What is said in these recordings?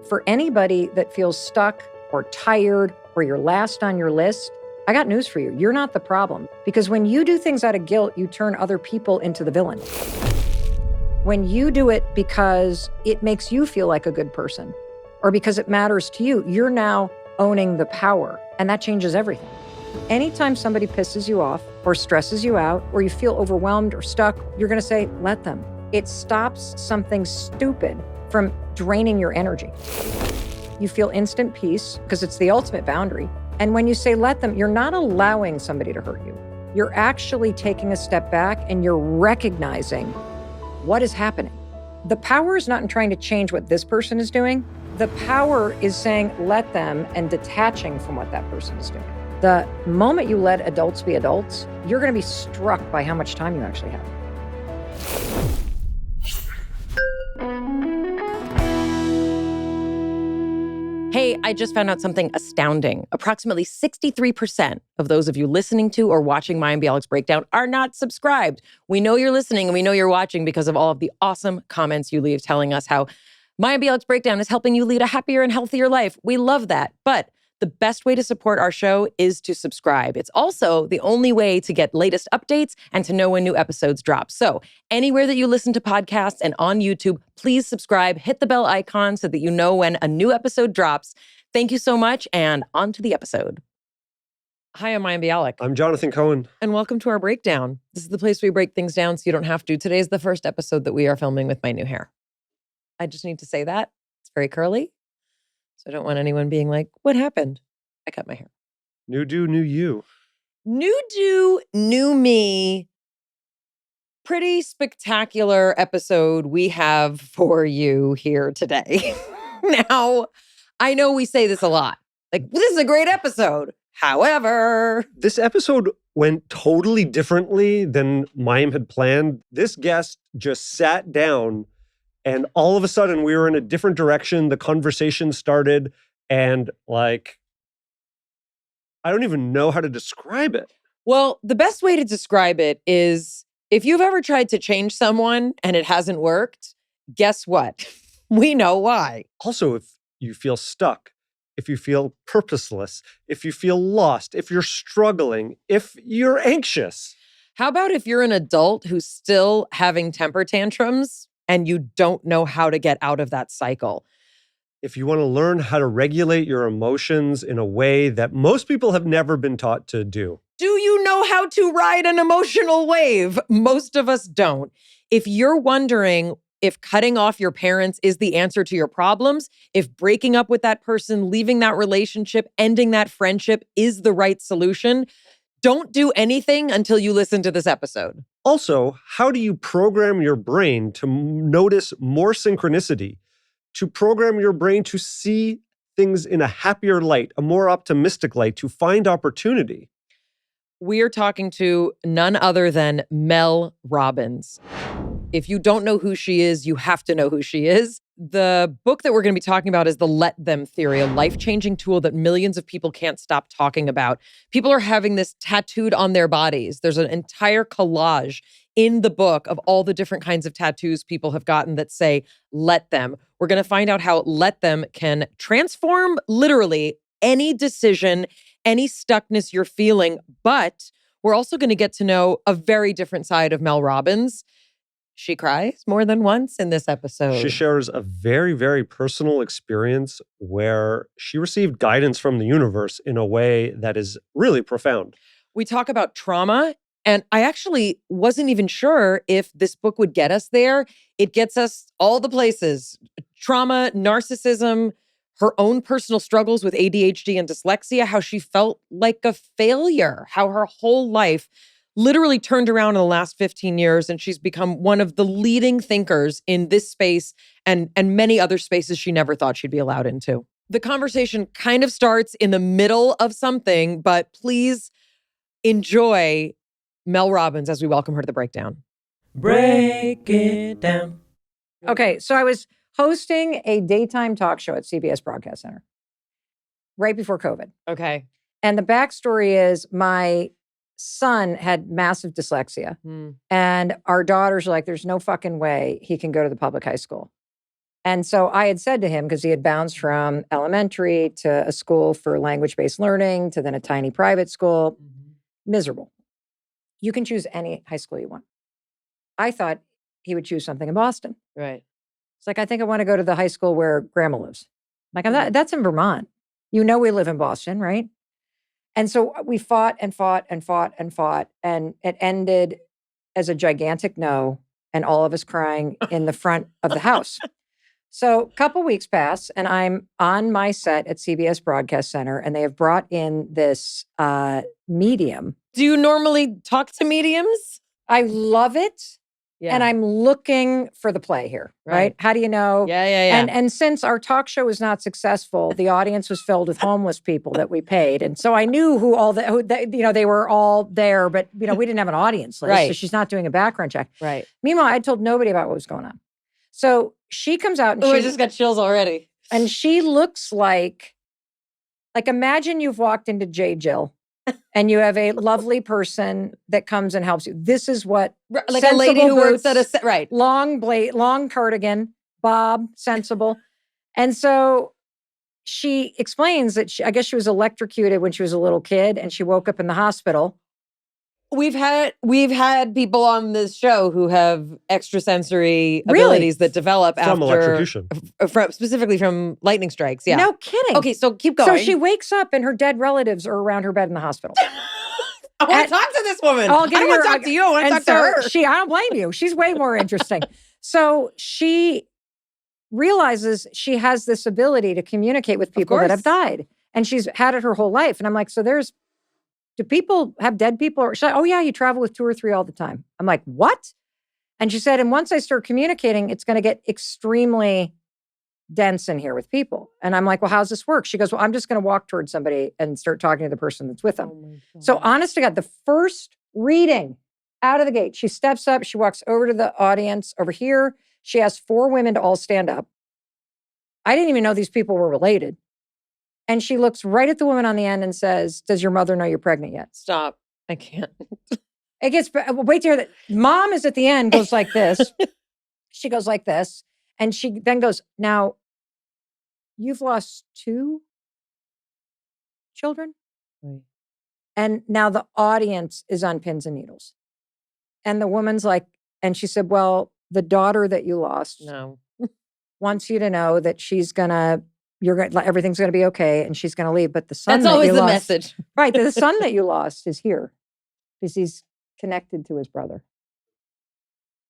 For anybody that feels stuck or tired or you're last on your list, I got news for you. You're not the problem. Because when you do things out of guilt, you turn other people into the villain. When you do it because it makes you feel like a good person or because it matters to you, you're now owning the power, and that changes everything. Anytime somebody pisses you off or stresses you out or you feel overwhelmed or stuck, you're going to say, let them. It stops something stupid from draining your energy. You feel instant peace because it's the ultimate boundary. And when you say let them, you're not allowing somebody to hurt you. You're actually taking a step back and you're recognizing what is happening. The power is not in trying to change what this person is doing. The power is saying let them and detaching from what that person is doing. The moment you let adults be adults, you're going to be struck by how much time you actually have. Hey, I just found out something astounding. Approximately 63% of those of you listening to or watching Mayim Bialik's Breakdown are not subscribed. We know you're listening and we know you're watching because of all of the awesome comments you leave telling us how Mayim Bialik's Breakdown is helping you lead a happier and healthier life. We love that. But the best way to support our show is to subscribe. It's also the only way to get latest updates and to know when new episodes drop. So anywhere that you listen to podcasts and on YouTube, please subscribe, hit the bell icon so that you know when a new episode drops. Thank you so much, and on to the episode. Hi, I'm Mayim Bialik. I'm Jonathan Cohen. And welcome to our Breakdown. This is the place where we break things down so you don't have to. Today's the first episode that we are filming with my new hair. I just need to say that. It's very curly. So I don't want anyone being like, what happened? I cut my hair. New do, new you. New do, new me. Pretty spectacular episode we have for you here today. Now, I know we say this a lot. Like, this is a great episode. However, this episode went totally differently than Mayim had planned. This guest just sat down and all of a sudden we were in a different direction. The conversation started and like, I don't even know how to describe it. Well, the best way to describe it is if you've ever tried to change someone and it hasn't worked, guess what? We know why. Also, if you feel stuck, if you feel purposeless, if you feel lost, if you're struggling, if you're anxious. How about if you're an adult who's still having temper tantrums and you don't know how to get out of that cycle? If you want to learn how to regulate your emotions in a way that most people have never been taught to do. Do you know how to ride an emotional wave? Most of us don't. If you're wondering if cutting off your parents is the answer to your problems, if breaking up with that person, leaving that relationship, ending that friendship is the right solution, don't do anything until you listen to this episode. Also, how do you program your brain to notice more synchronicity, to program your brain to see things in a happier light, a more optimistic light, to find opportunity? We are talking to none other than Mel Robbins. If you don't know who she is, you have to know who she is. The book that we're going to be talking about is the Let Them Theory, a life-changing tool that millions of people can't stop talking about. People are having this tattooed on their bodies. There's an entire collage in the book of all the different kinds of tattoos people have gotten that say, let them. We're going to find out how let them can transform literally any decision, any stuckness you're feeling. But we're also going to get to know a very different side of Mel Robbins. She cries more than once in this episode. She shares a very, very personal experience where she received guidance from the universe in a way that is really profound. We talk about trauma, and I actually wasn't even sure if this book would get us there. It gets us all the places. Trauma, narcissism, her own personal struggles with ADHD and dyslexia, how she felt like a failure, how her whole life literally turned around in the last 15 years, and she's become one of the leading thinkers in this space and many other spaces she never thought she'd be allowed into. The conversation kind of starts in the middle of something, but please enjoy Mel Robbins as we welcome her to the Breakdown. Break it down. Okay, so I was hosting a daytime talk show at CBS Broadcast Center right before COVID. Okay. And the backstory is my son had massive dyslexia. And our daughters are like, there's no fucking way he can go to the public high school. And so I had said to him, because he had bounced from elementary to a school for language-based learning to then a tiny private school, miserable. You can choose any high school you want. I thought he would choose something in Boston. Right. It's like, I think I want to go to the high school where grandma lives. Like, that's in Vermont. You know, we live in Boston, right? And so we fought and fought and fought and fought. And it ended as a gigantic no, and all of us crying in the front of the house. So a couple weeks pass, and I'm on my set at CBS Broadcast Center, and they have brought in this medium. Do you normally talk to mediums? I love it. Yeah. And I'm looking for the play here, right? How do you know? Yeah. And since our talk show was not successful, the audience was filled with homeless people that we paid. And so I knew they were all there, but we didn't have an audience list. Right. So she's not doing a background check. Right. Meanwhile, I told nobody about what was going on. So she comes out and I just got chills already. And she looks like imagine you've walked into J. Jill and you have a lovely person that comes and helps you. This is what, like a lady who works at a right. Long cardigan, bob, sensible. And so she explains that I guess she was electrocuted when she was a little kid and she woke up in the hospital. We've had people on this show who have extrasensory abilities that develop from after electrocution, specifically from lightning strikes. Yeah, no kidding. Okay, so keep going. So she wakes up and her dead relatives are around her bed in the hospital. I want to talk to this woman. I don't want to talk to you. I want to talk to her. I don't blame you. She's way more interesting. So she realizes she has this ability to communicate with people that have died, and she's had it her whole life. And I'm like, do people have dead people? She's like, oh yeah, you travel with 2 or 3 all the time. I'm like, what? And she said, and once I start communicating, it's going to get extremely dense in here with people. And I'm like, well, how's this work? She goes, well, I'm just going to walk towards somebody and start talking to the person that's with them. So honest to God, the first reading out of the gate, she steps up, she walks over to the audience over here. She asked 4 women to all stand up. I didn't even know these people were related. And she looks right at the woman on the end and says, does your mother know you're pregnant yet? Stop. I can't. It gets, wait to hear that. Mom is at the end, goes like this. She goes like this. And she then goes, now, you've lost 2 children? Right. And now the audience is on pins and needles. And the woman's like, and she said, well, the daughter that you lost wants you to know that everything's going to be okay, and she's going to leave. But the son that's always the message, right? The son that you lost is here because he's connected to his brother.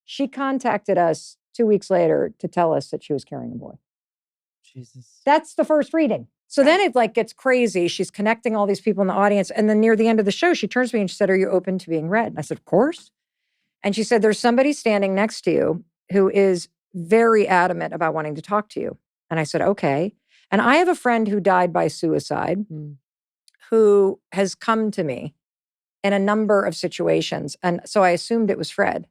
She contacted us 2 weeks later to tell us that she was carrying a boy. Jesus, that's the first reading. So then it gets crazy. She's connecting all these people in the audience, and then near the end of the show, she turns to me and she said, "Are you open to being read?" And I said, "Of course." And she said, "There's somebody standing next to you who is very adamant about wanting to talk to you." And I said, "Okay." And I have a friend who died by suicide who has come to me in a number of situations. And so I assumed it was Fred.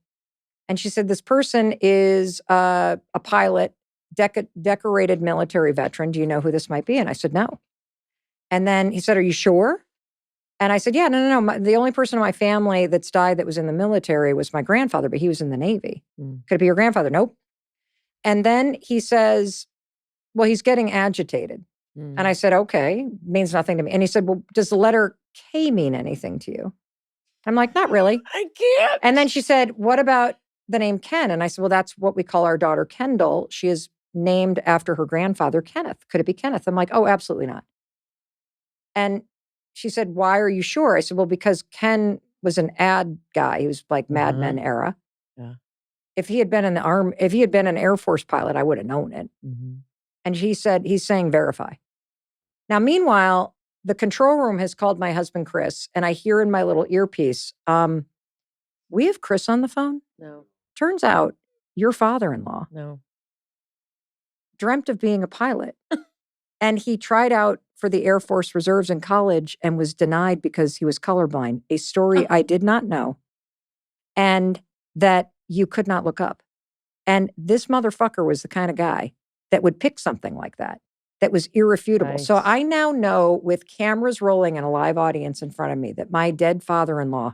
And she said, this person is a pilot, decorated military veteran. Do you know who this might be? And I said, no. And then he said, are you sure? And I said, yeah, no. The only person in my family that's died that was in the military was my grandfather, but he was in the Navy. Could it be your grandfather? Nope. And then he says, well, he's getting agitated. And I said, okay, means nothing to me. And he said, well, does the letter K mean anything to you? I'm like, not really. I can't. And then she said, what about the name Ken? And I said, well, that's what we call our daughter Kendall. She is named after her grandfather, Kenneth. Could it be Kenneth? I'm like, oh, absolutely not. And she said, why are you sure? I said, well, because Ken was an ad guy. He was like Mad Men era. Yeah. If he had been in the army, if he had been an Air Force pilot, I would have known it. And she said, he's saying verify. Now, meanwhile, the control room has called my husband, Chris, and I hear in my little earpiece, we have Chris on the phone? No. Turns out your father-in-law dreamt of being a pilot. And he tried out for the Air Force Reserves in college and was denied because he was colorblind, a story I did not know, and that you could not look up. And this motherfucker was the kind of guy that would pick something like that was irrefutable. Right. So I now know, with cameras rolling and a live audience in front of me, that my dead father-in-law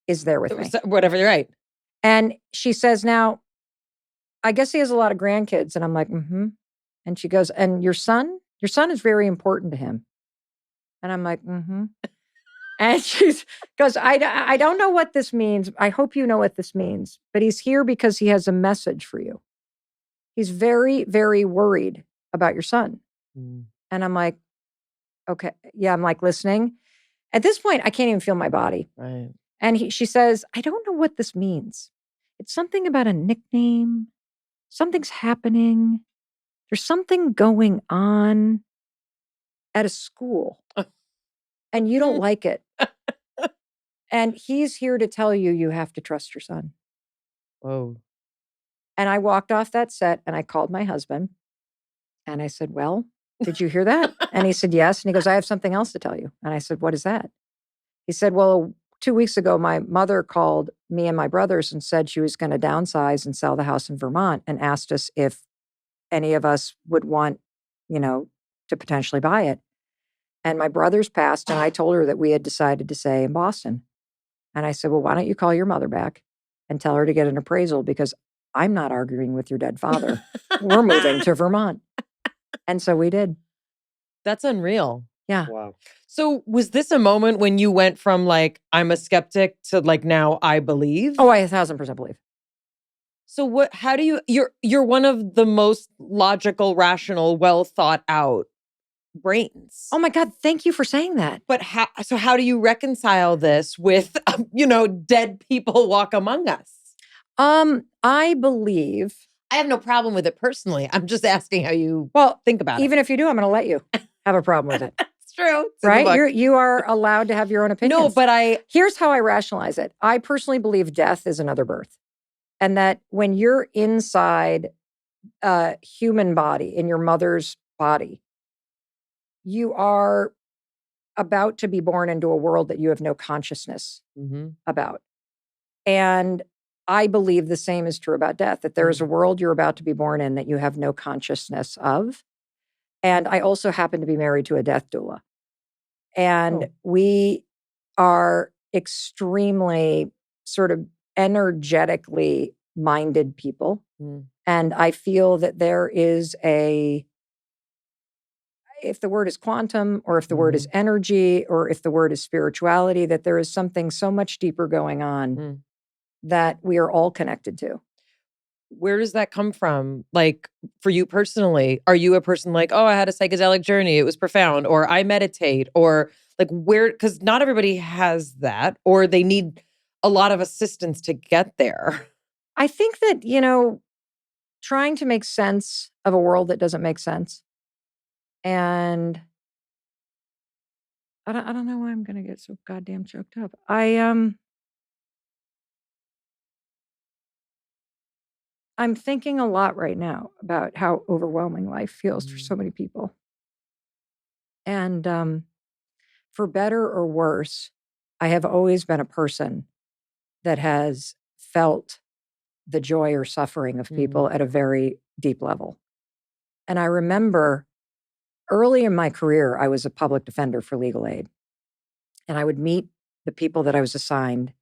is there with me. Whatever, you're right. And she says, now, I guess he has a lot of grandkids. And I'm like, mm-hmm. And she goes, and your son is very important to him. And I'm like, mm-hmm. And she goes, I don't know what this means. I hope you know what this means. But he's here because he has a message for you. He's very, very worried about your son. Mm. And I'm like, okay. Yeah, I'm like listening. At this point, I can't even feel my body. Right. And she says, I don't know what this means. It's something about a nickname. Something's happening. There's something going on at a school. And you don't like it. And he's here to tell you, you have to trust your son. Whoa. And I walked off that set and I called my husband and I said, well, did you hear that? And he said, yes. And he goes, I have something else to tell you. And I said, what is that? He said, well, 2 weeks ago, my mother called me and my brothers and said she was going to downsize and sell the house in Vermont and asked us if any of us would want, to potentially buy it. And my brothers passed and I told her that we had decided to stay in Boston. And I said, well, why don't you call your mother back and tell her to get an appraisal because I'm not arguing with your dead father. We're moving to Vermont. And so we did. That's unreal. Yeah. Wow. So was this a moment when you went from like, I'm a skeptic to like, now I believe? Oh, I 1,000% believe. So how do you're one of the most logical, rational, well thought out brains. Oh my God, thank you for saying that. But how do you reconcile this with, dead people walk among us? I believe. I have no problem with it personally. I'm just asking how you think about it. Even if you do, I'm going to let you have a problem with it. It's true. It's right? You are allowed to have your own opinions. No, but here's how I rationalize it. I personally believe death is another birth. And that when you're inside a human body, in your mother's body, you are about to be born into a world that you have no consciousness about. And I believe the same is true about death, that there is a world you're about to be born in that you have no consciousness of. And I also happen to be married to a death doula. And we are extremely sort of energetically minded people. And I feel that there is if the word is quantum, or if the word is energy, or if the word is spirituality, that there is something so much deeper going on that we are all connected to. Where does that come from? Like, for you personally, are you a person like, oh, I had a psychedelic journey, it was profound, or I meditate, or like because not everybody has that, or they need a lot of assistance to get there. I think that, trying to make sense of a world that doesn't make sense. And I don't know why I'm going to get so goddamn choked up. I'm thinking a lot right now about how overwhelming life feels for so many people. And for better or worse, I have always been a person that has felt the joy or suffering of people at a very deep level. And I remember early in my career, I was a public defender for legal aid. And I would meet the people that I was assigned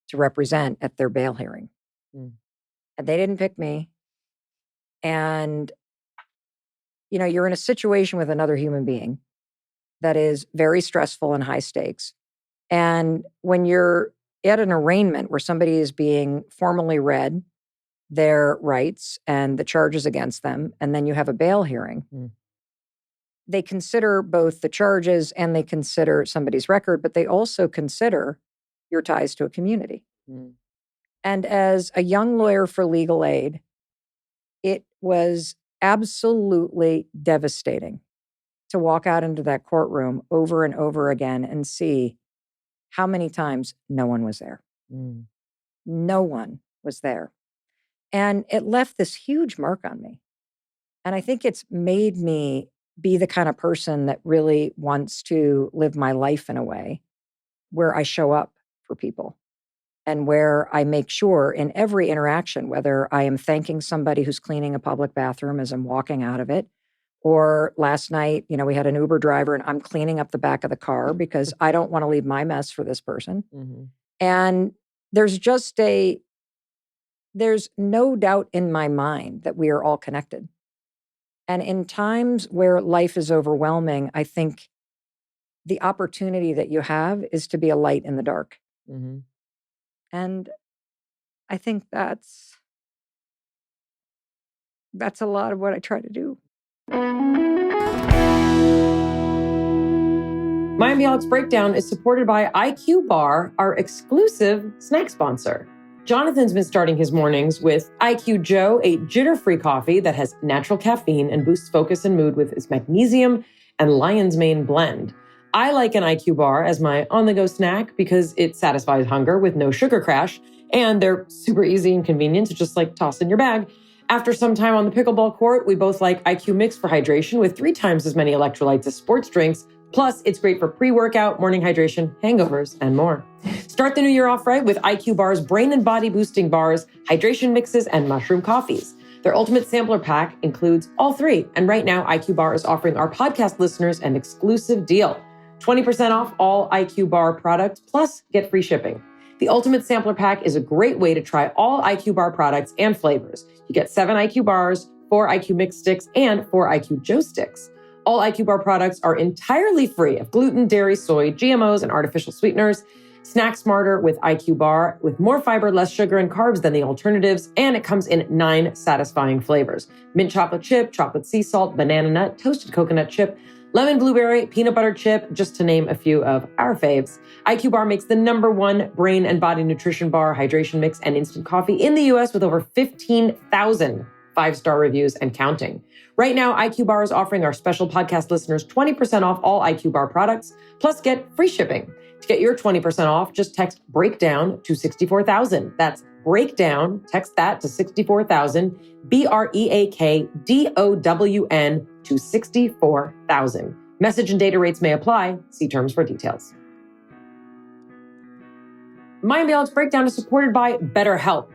to represent at their bail hearing. And they didn't pick me. And, you're in a situation with another human being that is very stressful and high stakes. And when you're at an arraignment where somebody is being formally read their rights and the charges against them, and then you have a bail hearing, they consider both the charges and they consider somebody's record, but they also consider your ties to a community. And as a young lawyer for legal aid, it was absolutely devastating to walk out into that courtroom over and over again and see how many times no one was there. No one was there. And it left this huge mark on me. And I think it's made me be the kind of person that really wants to live my life in a way where I show up for people and where I make sure in every interaction, whether I am thanking somebody who's cleaning a public bathroom as I'm walking out of it, or last night, we had an Uber driver and I'm cleaning up the back of the car because I don't want to leave my mess for this person. And there's just there's no doubt in my mind that we are all connected. And in times where life is overwhelming, I think the opportunity that you have is to be a light in the dark. Mm-hmm. And I think that's a lot of what I try to do. Mayim Bialik's Breakdown is supported by IQ Bar, our exclusive snack sponsor. Jonathan's been starting his mornings with IQ Joe, a jitter-free coffee that has natural caffeine and boosts focus and mood with its magnesium and lion's mane blend. I like an IQ Bar as my on-the-go snack because it satisfies hunger with no sugar crash, and they're super easy and convenient to just toss in your bag. After some time on the pickleball court, we both like IQ Mix for hydration with 3 times as many electrolytes as sports drinks. Plus, it's great for pre-workout, morning hydration, hangovers, and more. Start the new year off right with IQ Bar's brain and body boosting bars, hydration mixes, and mushroom coffees. Their ultimate sampler pack includes all 3. And right now, IQ Bar is offering our podcast listeners an exclusive deal. 20% off all IQ Bar products, plus get free shipping. The ultimate sampler pack is a great way to try all IQ Bar products and flavors. You get 7 IQ Bars, 4 IQ Mix sticks, and 4 IQ Joe sticks. All IQ Bar products are entirely free of gluten, dairy, soy, GMOs, and artificial sweeteners. Snack smarter with IQ Bar, with more fiber, less sugar, and carbs than the alternatives, and it comes in 9 satisfying flavors. Mint chocolate chip, chocolate sea salt, banana nut, toasted coconut chip, lemon blueberry, peanut butter chip, just to name a few of our faves. IQ Bar makes the #1 brain and body nutrition bar, hydration mix, and instant coffee in the US with over 15,000 5-star reviews and counting. Right now, IQ Bar is offering our special podcast listeners 20% off all IQ Bar products, plus get free shipping. To get your 20% off, just text BREAKDOWN to 64,000. That's BREAKDOWN, text that to 64,000, BREAKDOWN to 64,000. Message and data rates may apply. See terms for details. Mayim Bialik's Breakdown is supported by BetterHelp.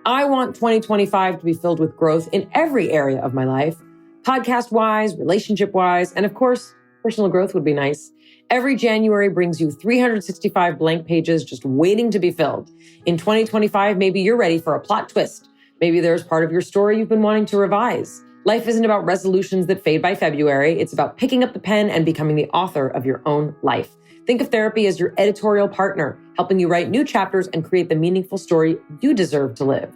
I want 2025 to be filled with growth in every area of my life, podcast-wise, relationship-wise, and of course, personal growth would be nice. Every January brings you 365 blank pages just waiting to be filled. In 2025, maybe you're ready for a plot twist. Maybe there's part of your story you've been wanting to revise. Life isn't about resolutions that fade by February. It's about picking up the pen and becoming the author of your own life. Think of therapy as your editorial partner, helping you write new chapters and create the meaningful story you deserve to live.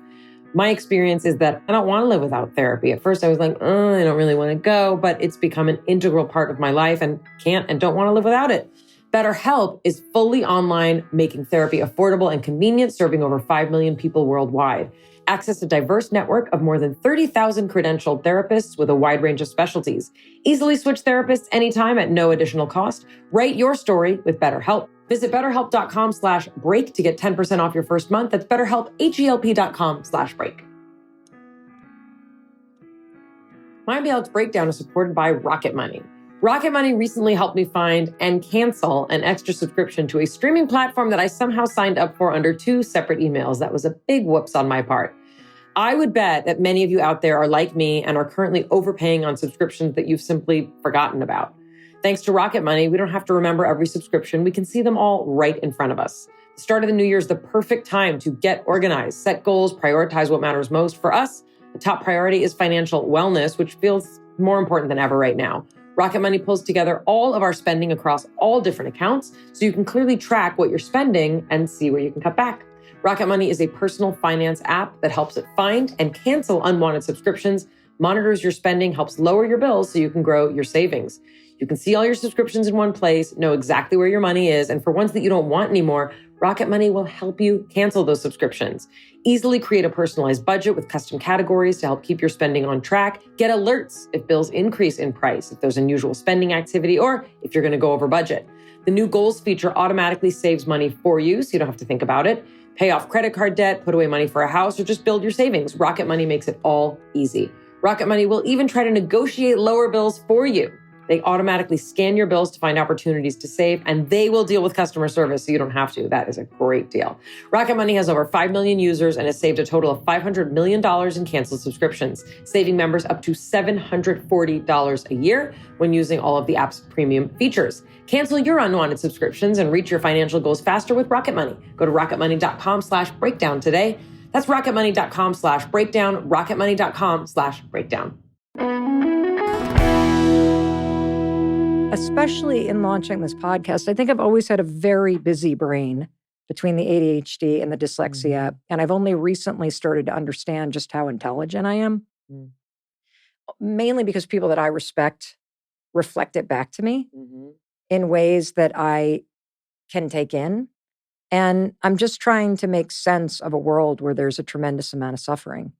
My experience is that I don't want to live without therapy. At first I was like, I don't really want to go, but it's become an integral part of my life and can't and don't want to live without it. BetterHelp is fully online, making therapy affordable and convenient, serving over 5 million people worldwide. Access a diverse network of more than 30,000 credentialed therapists with a wide range of specialties. Easily switch therapists anytime at no additional cost. Write your story with BetterHelp. Visit betterhelp.com/break to get 10% off your first month. That's BetterHelp, HELP.com/break. Mayim Bialik's Breakdown is supported by Rocket Money. Rocket Money recently helped me find and cancel an extra subscription to a streaming platform that I somehow signed up for under 2 separate emails. That was a big whoops on my part. I would bet that many of you out there are like me and are currently overpaying on subscriptions that you've simply forgotten about. Thanks to Rocket Money, we don't have to remember every subscription. We can see them all right in front of us. The start of the new year is the perfect time to get organized, set goals, prioritize what matters most. For us, the top priority is financial wellness, which feels more important than ever right now. Rocket Money pulls together all of our spending across all different accounts so you can clearly track what you're spending and see where you can cut back. Rocket Money is a personal finance app that helps it find and cancel unwanted subscriptions, monitors your spending, helps lower your bills so you can grow your savings. You can see all your subscriptions in one place, know exactly where your money is, and for ones that you don't want anymore, Rocket Money will help you cancel those subscriptions. Easily create a personalized budget with custom categories to help keep your spending on track. Get alerts if bills increase in price, if there's unusual spending activity, or if you're going to go over budget. The new goals feature automatically saves money for you, so you don't have to think about it. Pay off credit card debt, put away money for a house, or just build your savings. Rocket Money makes it all easy. Rocket Money will even try to negotiate lower bills for you. They automatically scan your bills to find opportunities to save, and they will deal with customer service so you don't have to. That is a great deal. Rocket Money has over 5 million users and has saved a total of $500 million in canceled subscriptions, saving members up to $740 a year when using all of the app's premium features. Cancel your unwanted subscriptions and reach your financial goals faster with Rocket Money. Go to rocketmoney.com/breakdown today. That's rocketmoney.com/breakdown, rocketmoney.com/breakdown. Especially in launching this podcast, I think I've always had a very busy brain between the ADHD and the dyslexia. And I've only recently started to understand just how intelligent I am, mainly because people that I respect reflect it back to me in ways that I can take in. And I'm just trying to make sense of a world where there's a tremendous amount of suffering.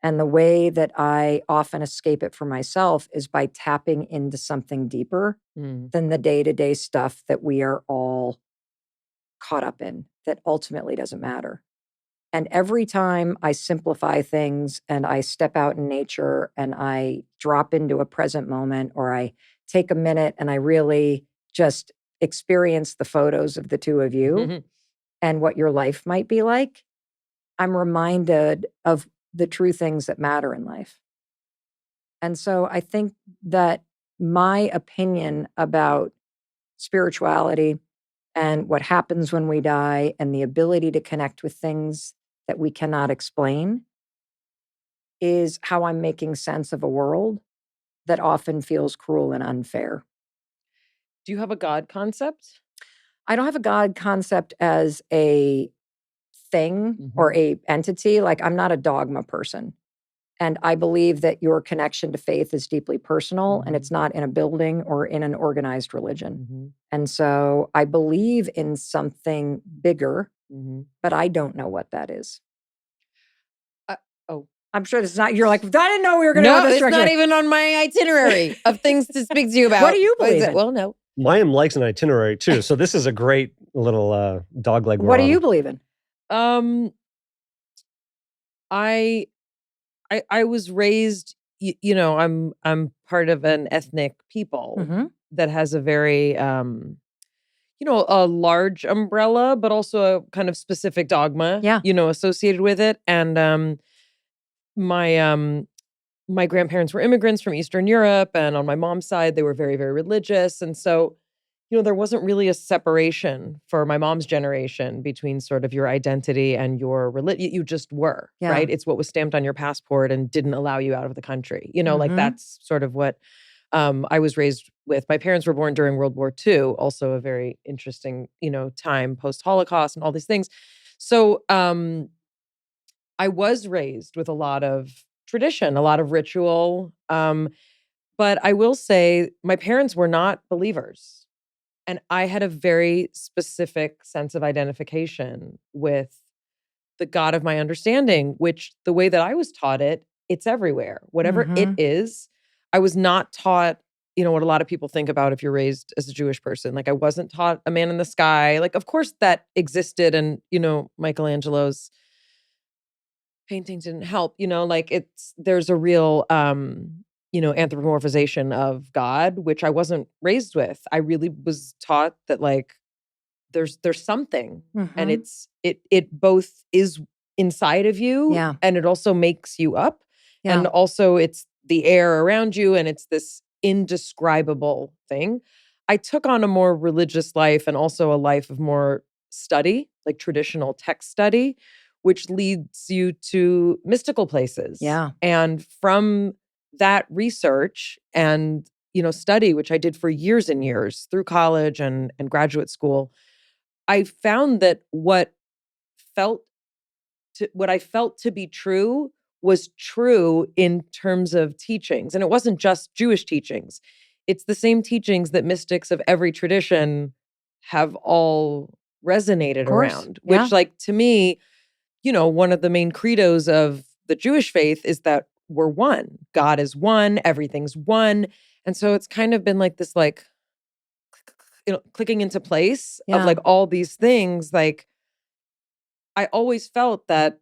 And the way that I often escape it for myself is by tapping into something deeper than the day-to-day stuff that we are all caught up in that ultimately doesn't matter. And every time I simplify things and I step out in nature and I drop into a present moment, or I take a minute and I really just experience the photos of the two of you and what your life might be like, I'm reminded of the true things that matter in life. And so I think that my opinion about spirituality and what happens when we die and the ability to connect with things that we cannot explain is how I'm making sense of a world that often feels cruel and unfair. Do you have a God concept? I don't have a God concept as a thing or a entity. Like, I'm not a dogma person. And I believe that your connection to faith is deeply personal and it's not in a building or in an organized religion. And so I believe in something bigger, but I don't know what that is. I'm sure this is not, you're like, I didn't know we were going to go this direction. No, it's not even on my itinerary of things to speak to you about. What do you believe in? Well, no. Mayim likes an itinerary too. So this is a great little dogleg. What do you believe in? I was raised, I'm part of an ethnic people that has a very, a large umbrella, but also a kind of specific dogma, associated with it. And my grandparents were immigrants from Eastern Europe, and on my mom's side, they were very, very religious. And so, there wasn't really a separation for my mom's generation between sort of your identity and your religion. You just were, right? It's what was stamped on your passport and didn't allow you out of the country. Like that's sort of what I was raised with. My parents were born during World War II, also a very interesting, time post-Holocaust and all these things. So I was raised with a lot of tradition, a lot of ritual. But I will say my parents were not believers. And I had a very specific sense of identification with the God of my understanding, which the way that I was taught it, it's everywhere. Whatever it is, I was not taught, what a lot of people think about if you're raised as a Jewish person. Like, I wasn't taught a man in the sky. Like, of course that existed. And, Michelangelo's painting didn't help, there's a real, anthropomorphization of God, which I wasn't raised with. I really was taught that there's something and it both is inside of you and it also makes you up. And also it's the air around you and it's this indescribable thing. I took on a more religious life and also a life of more study, like traditional text study, which leads you to mystical places. And from that research and, study, which I did for years and years through college and graduate school, I found that what I felt to be true was true in terms of teachings. And it wasn't just Jewish teachings. It's the same teachings that mystics of every tradition have all resonated around, which to me, one of the main credos of the Jewish faith is that we're one. God is one. Everything's one. And so it's kind of been like this, clicking into place of all these things. Like, I always felt that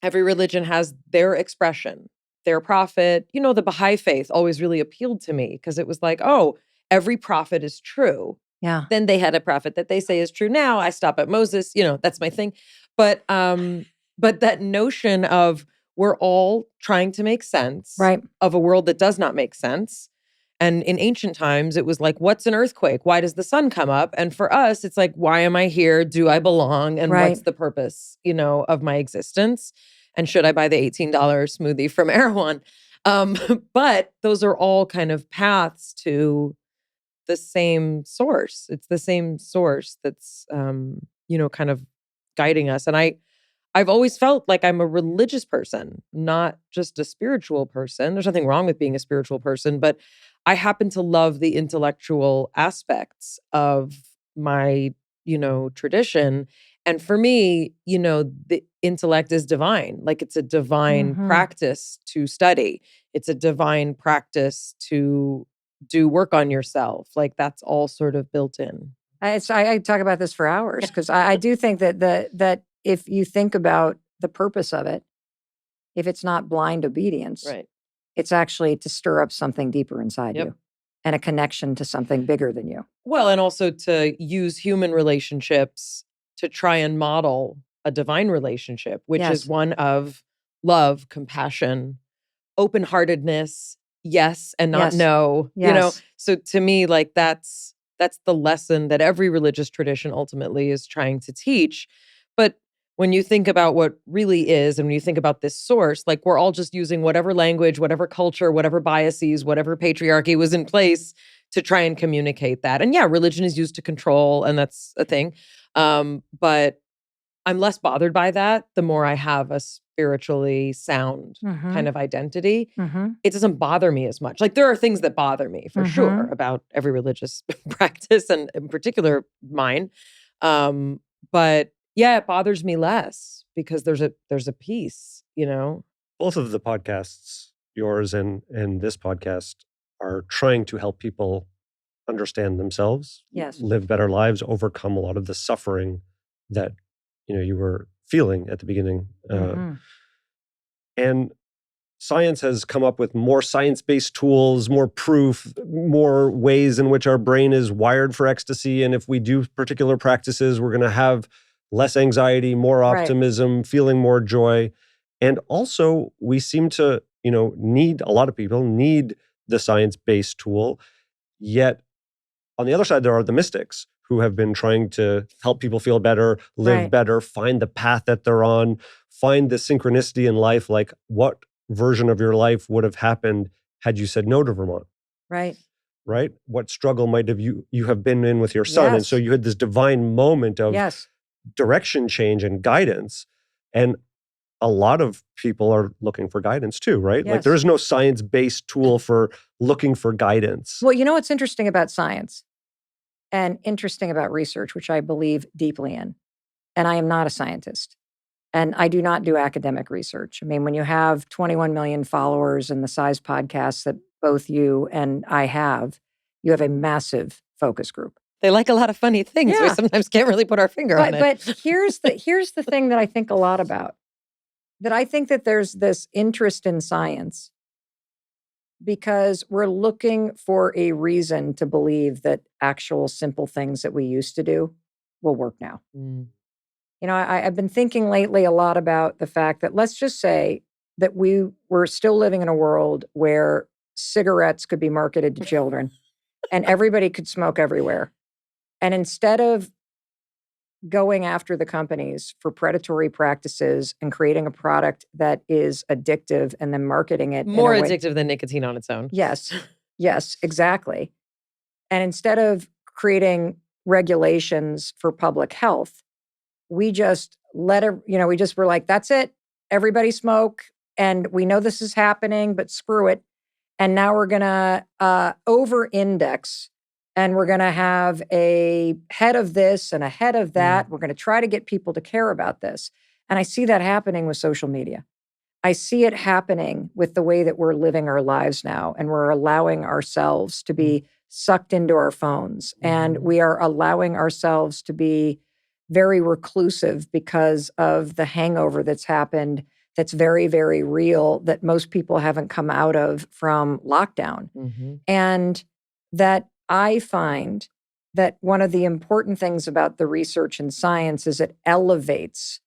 every religion has their expression, their prophet. The Baha'i faith always really appealed to me because it was like, oh, every prophet is true. Then they had a prophet that they say is true now. I stop at Moses. That's my thing. But that notion of we're all trying to make sense of a world that does not make sense. And in ancient times, it was like, what's an earthquake? Why does the sun come up? And for us, it's like, why am I here? Do I belong? And Right. what's the purpose, of my existence? And should I buy the $18 smoothie from Erewhon? But those are all kind of paths to the same source. It's the same source that's, kind of guiding us. And I've always felt like I'm a religious person, not just a spiritual person. There's nothing wrong with being a spiritual person, but I happen to love the intellectual aspects of my, tradition. And for me, the intellect is divine. Like it's a divine practice to study. It's a divine practice to do work on yourself. Like that's all sort of built in. I talk about this for hours because I do think that if you think about the purpose of it, if it's not blind obedience, Right. it's actually to stir up something deeper inside Yep. you and a connection to something bigger than you. Well, and also to use human relationships to try and model a divine relationship, which Yes. is one of love, compassion, open-heartedness, yes and not Yes. no. Yes. So to me, like that's the lesson that every religious tradition ultimately is trying to teach. But when you think about what really is, and when you think about this source, like we're all just using whatever language, whatever culture, whatever biases, whatever patriarchy was in place to try and communicate that. And yeah, religion is used to control, and that's a thing. But I'm less bothered by that the more I have a spiritually sound kind of identity. It doesn't bother me as much. Like there are things that bother me for sure about every religious practice, and in particular mine. But yeah, it bothers me less because there's a peace, Both of the podcasts, yours and this podcast, are trying to help people understand themselves, Yes. live better lives, overcome a lot of the suffering that you were feeling at the beginning. And science has come up with more science-based tools, more proof, more ways in which our brain is wired for ecstasy. And if we do particular practices, we're going to have less anxiety, more Right. optimism, feeling more joy. And also, we seem to, a lot of people need the science-based tool. Yet, on the other side, there are the mystics who have been trying to help people feel better, live Right. better, find the path that they're on, find the synchronicity in life. Like, what version of your life would have happened had you said no to Vermont? Right. Right? What struggle might have you have been in with your son? And so Yes. you had this divine moment of Yes. direction change and guidance. And a lot of people are looking for guidance too, right? Like Yes. there is no science-based tool for looking for guidance. Well, you know what's interesting about science and interesting about research, which I believe deeply in, and I am not a scientist, and I do not do academic research. I mean, when you have 21 million followers and the size podcasts that both you and I have, you have a massive focus group. They like a lot of funny things. We Yeah. sometimes can't really put our finger on it. But here's the thing that I think a lot about. That I think that there's this interest in science because we're looking for a reason to believe that actual simple things that we used to do will work now. I've been thinking lately a lot about the fact that let's just say that we're still living in a world where cigarettes could be marketed to children and everybody could smoke everywhere. And instead of going after the companies for predatory practices and creating a product that is addictive and then marketing it More in a way- addictive than nicotine on its own. Yes, exactly. And instead of creating regulations for public health, we just were like, that's it. Everybody smoke. And we know this is happening, but screw it. And now we're going to over-index and we're going to have a head of this and a head of that. We're going to try to get people to care about this. And I see that happening with social media. I see it happening with the way that we're living our lives now. And we're allowing ourselves to be sucked into our phones. And we are allowing ourselves to be very reclusive because of the hangover that's happened that's very, very real that most people haven't come out of from lockdown. And that I find that one of the important things about the research and science is it elevates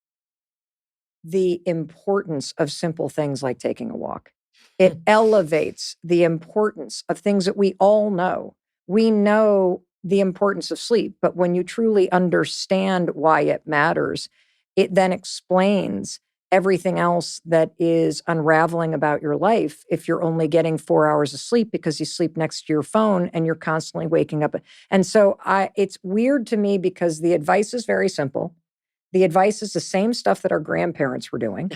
the importance of simple things like taking a walk. It elevates the importance of things that we all know. We know the importance of sleep, but when you truly understand why it matters, it then explains everything else that is unraveling about your life if you're only getting 4 hours of sleep because you sleep next to your phone and you're constantly waking up. And so it's weird to me because the advice is very simple. The advice is the same stuff that our grandparents were doing.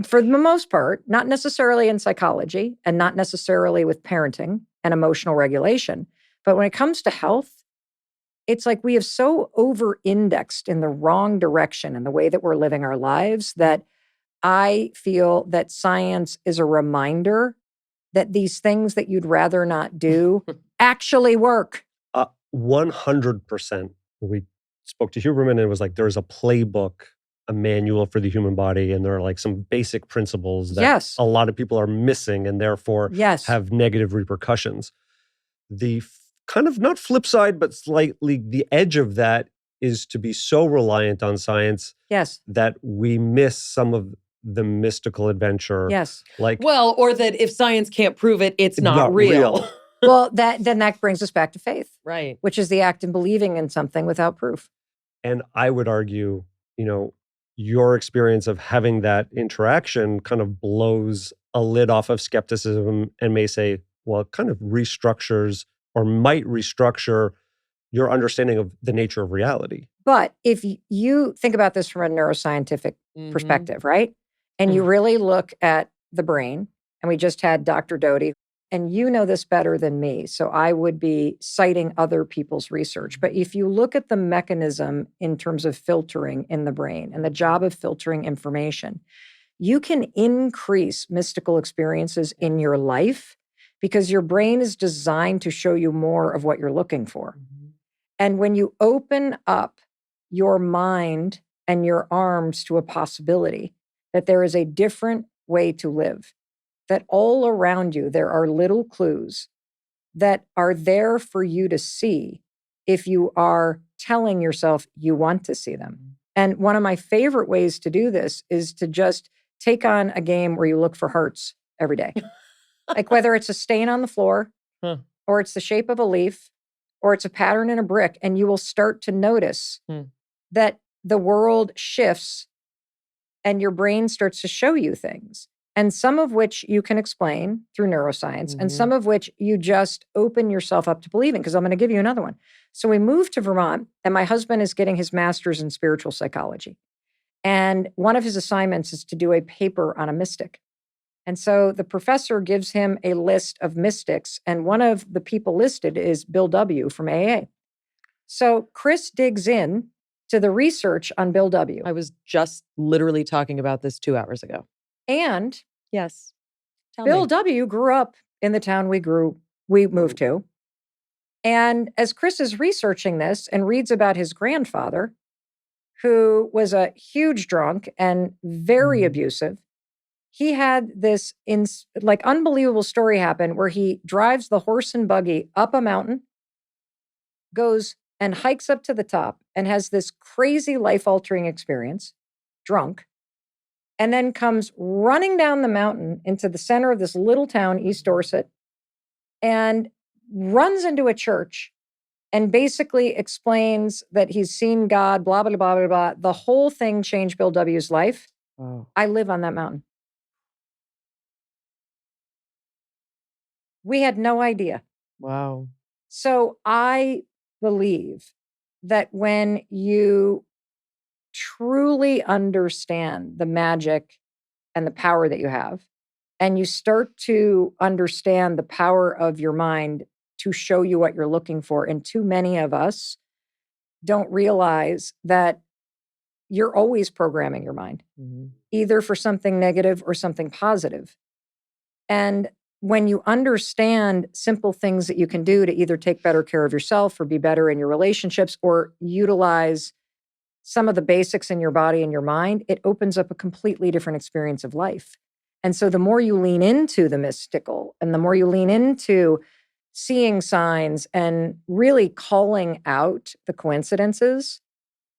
For the most part, not necessarily in psychology and not necessarily with parenting and emotional regulation. But when it comes to health, it's like we have so over-indexed in the wrong direction in the way that we're living our lives that I feel that science is a reminder that these things that you'd rather not do actually work. 100%. We spoke to Huberman and it was like, there's a playbook, a manual for the human body, and there are like some basic principles that a lot of people are missing and therefore have negative repercussions. The kind of not flip side, but slightly the edge of that is to be so reliant on science that we miss some of the mystical adventure. Well, or that if science can't prove it, it's not real. Well, then that brings us back to faith. Right. Which is the act in believing in something without proof. And I would argue, your experience of having that interaction kind of blows a lid off of skepticism and may say, well, it kind of restructures or might restructure your understanding of the nature of reality. But if you think about this from a neuroscientific perspective, right? And you really look at the brain, and we just had Dr. Doty, and you know this better than me, so I would be citing other people's research. But if you look at the mechanism in terms of filtering in the brain and the job of filtering information, you can increase mystical experiences in your life because your brain is designed to show you more of what you're looking for. And when you open up your mind and your arms to a possibility that there is a different way to live, that all around you, there are little clues that are there for you to see if you are telling yourself you want to see them. And one of my favorite ways to do this is to just take on a game where you look for hearts every day. Like whether it's a stain on the floor, or it's the shape of a leaf, or it's a pattern in a brick, and you will start to notice that the world shifts and your brain starts to show you things. And some of which you can explain through neuroscience, and some of which you just open yourself up to believing, because I'm going to give you another one. So we moved to Vermont, and my husband is getting his master's in spiritual psychology. And one of his assignments is to do a paper on a mystic. And so the professor gives him a list of mystics, and one of the people listed is Bill W. from AA. So Chris digs in to the research on Bill W. I was just literally talking about this 2 hours ago. And yes, Bill W. grew up in the town we moved to. And as Chris is researching this and reads about his grandfather, who was a huge drunk and very abusive, he had this unbelievable story happen where he drives the horse and buggy up a mountain, goes and hikes up to the top and has this crazy life-altering experience, drunk, and then comes running down the mountain into the center of this little town, East Dorset, and runs into a church and basically explains that he's seen God, blah, blah, blah, blah, blah. The whole thing changed Bill W.'s life. Wow. I live on that mountain. We had no idea. Wow. So I believe that when you truly understand the magic and the power that you have, and you start to understand the power of your mind to show you what you're looking for, and too many of us don't realize that you're always programming your mind, either for something negative or something positive. And when you understand simple things that you can do to either take better care of yourself or be better in your relationships or utilize some of the basics in your body and your mind, it opens up a completely different experience of life. And so the more you lean into the mystical and the more you lean into seeing signs and really calling out the coincidences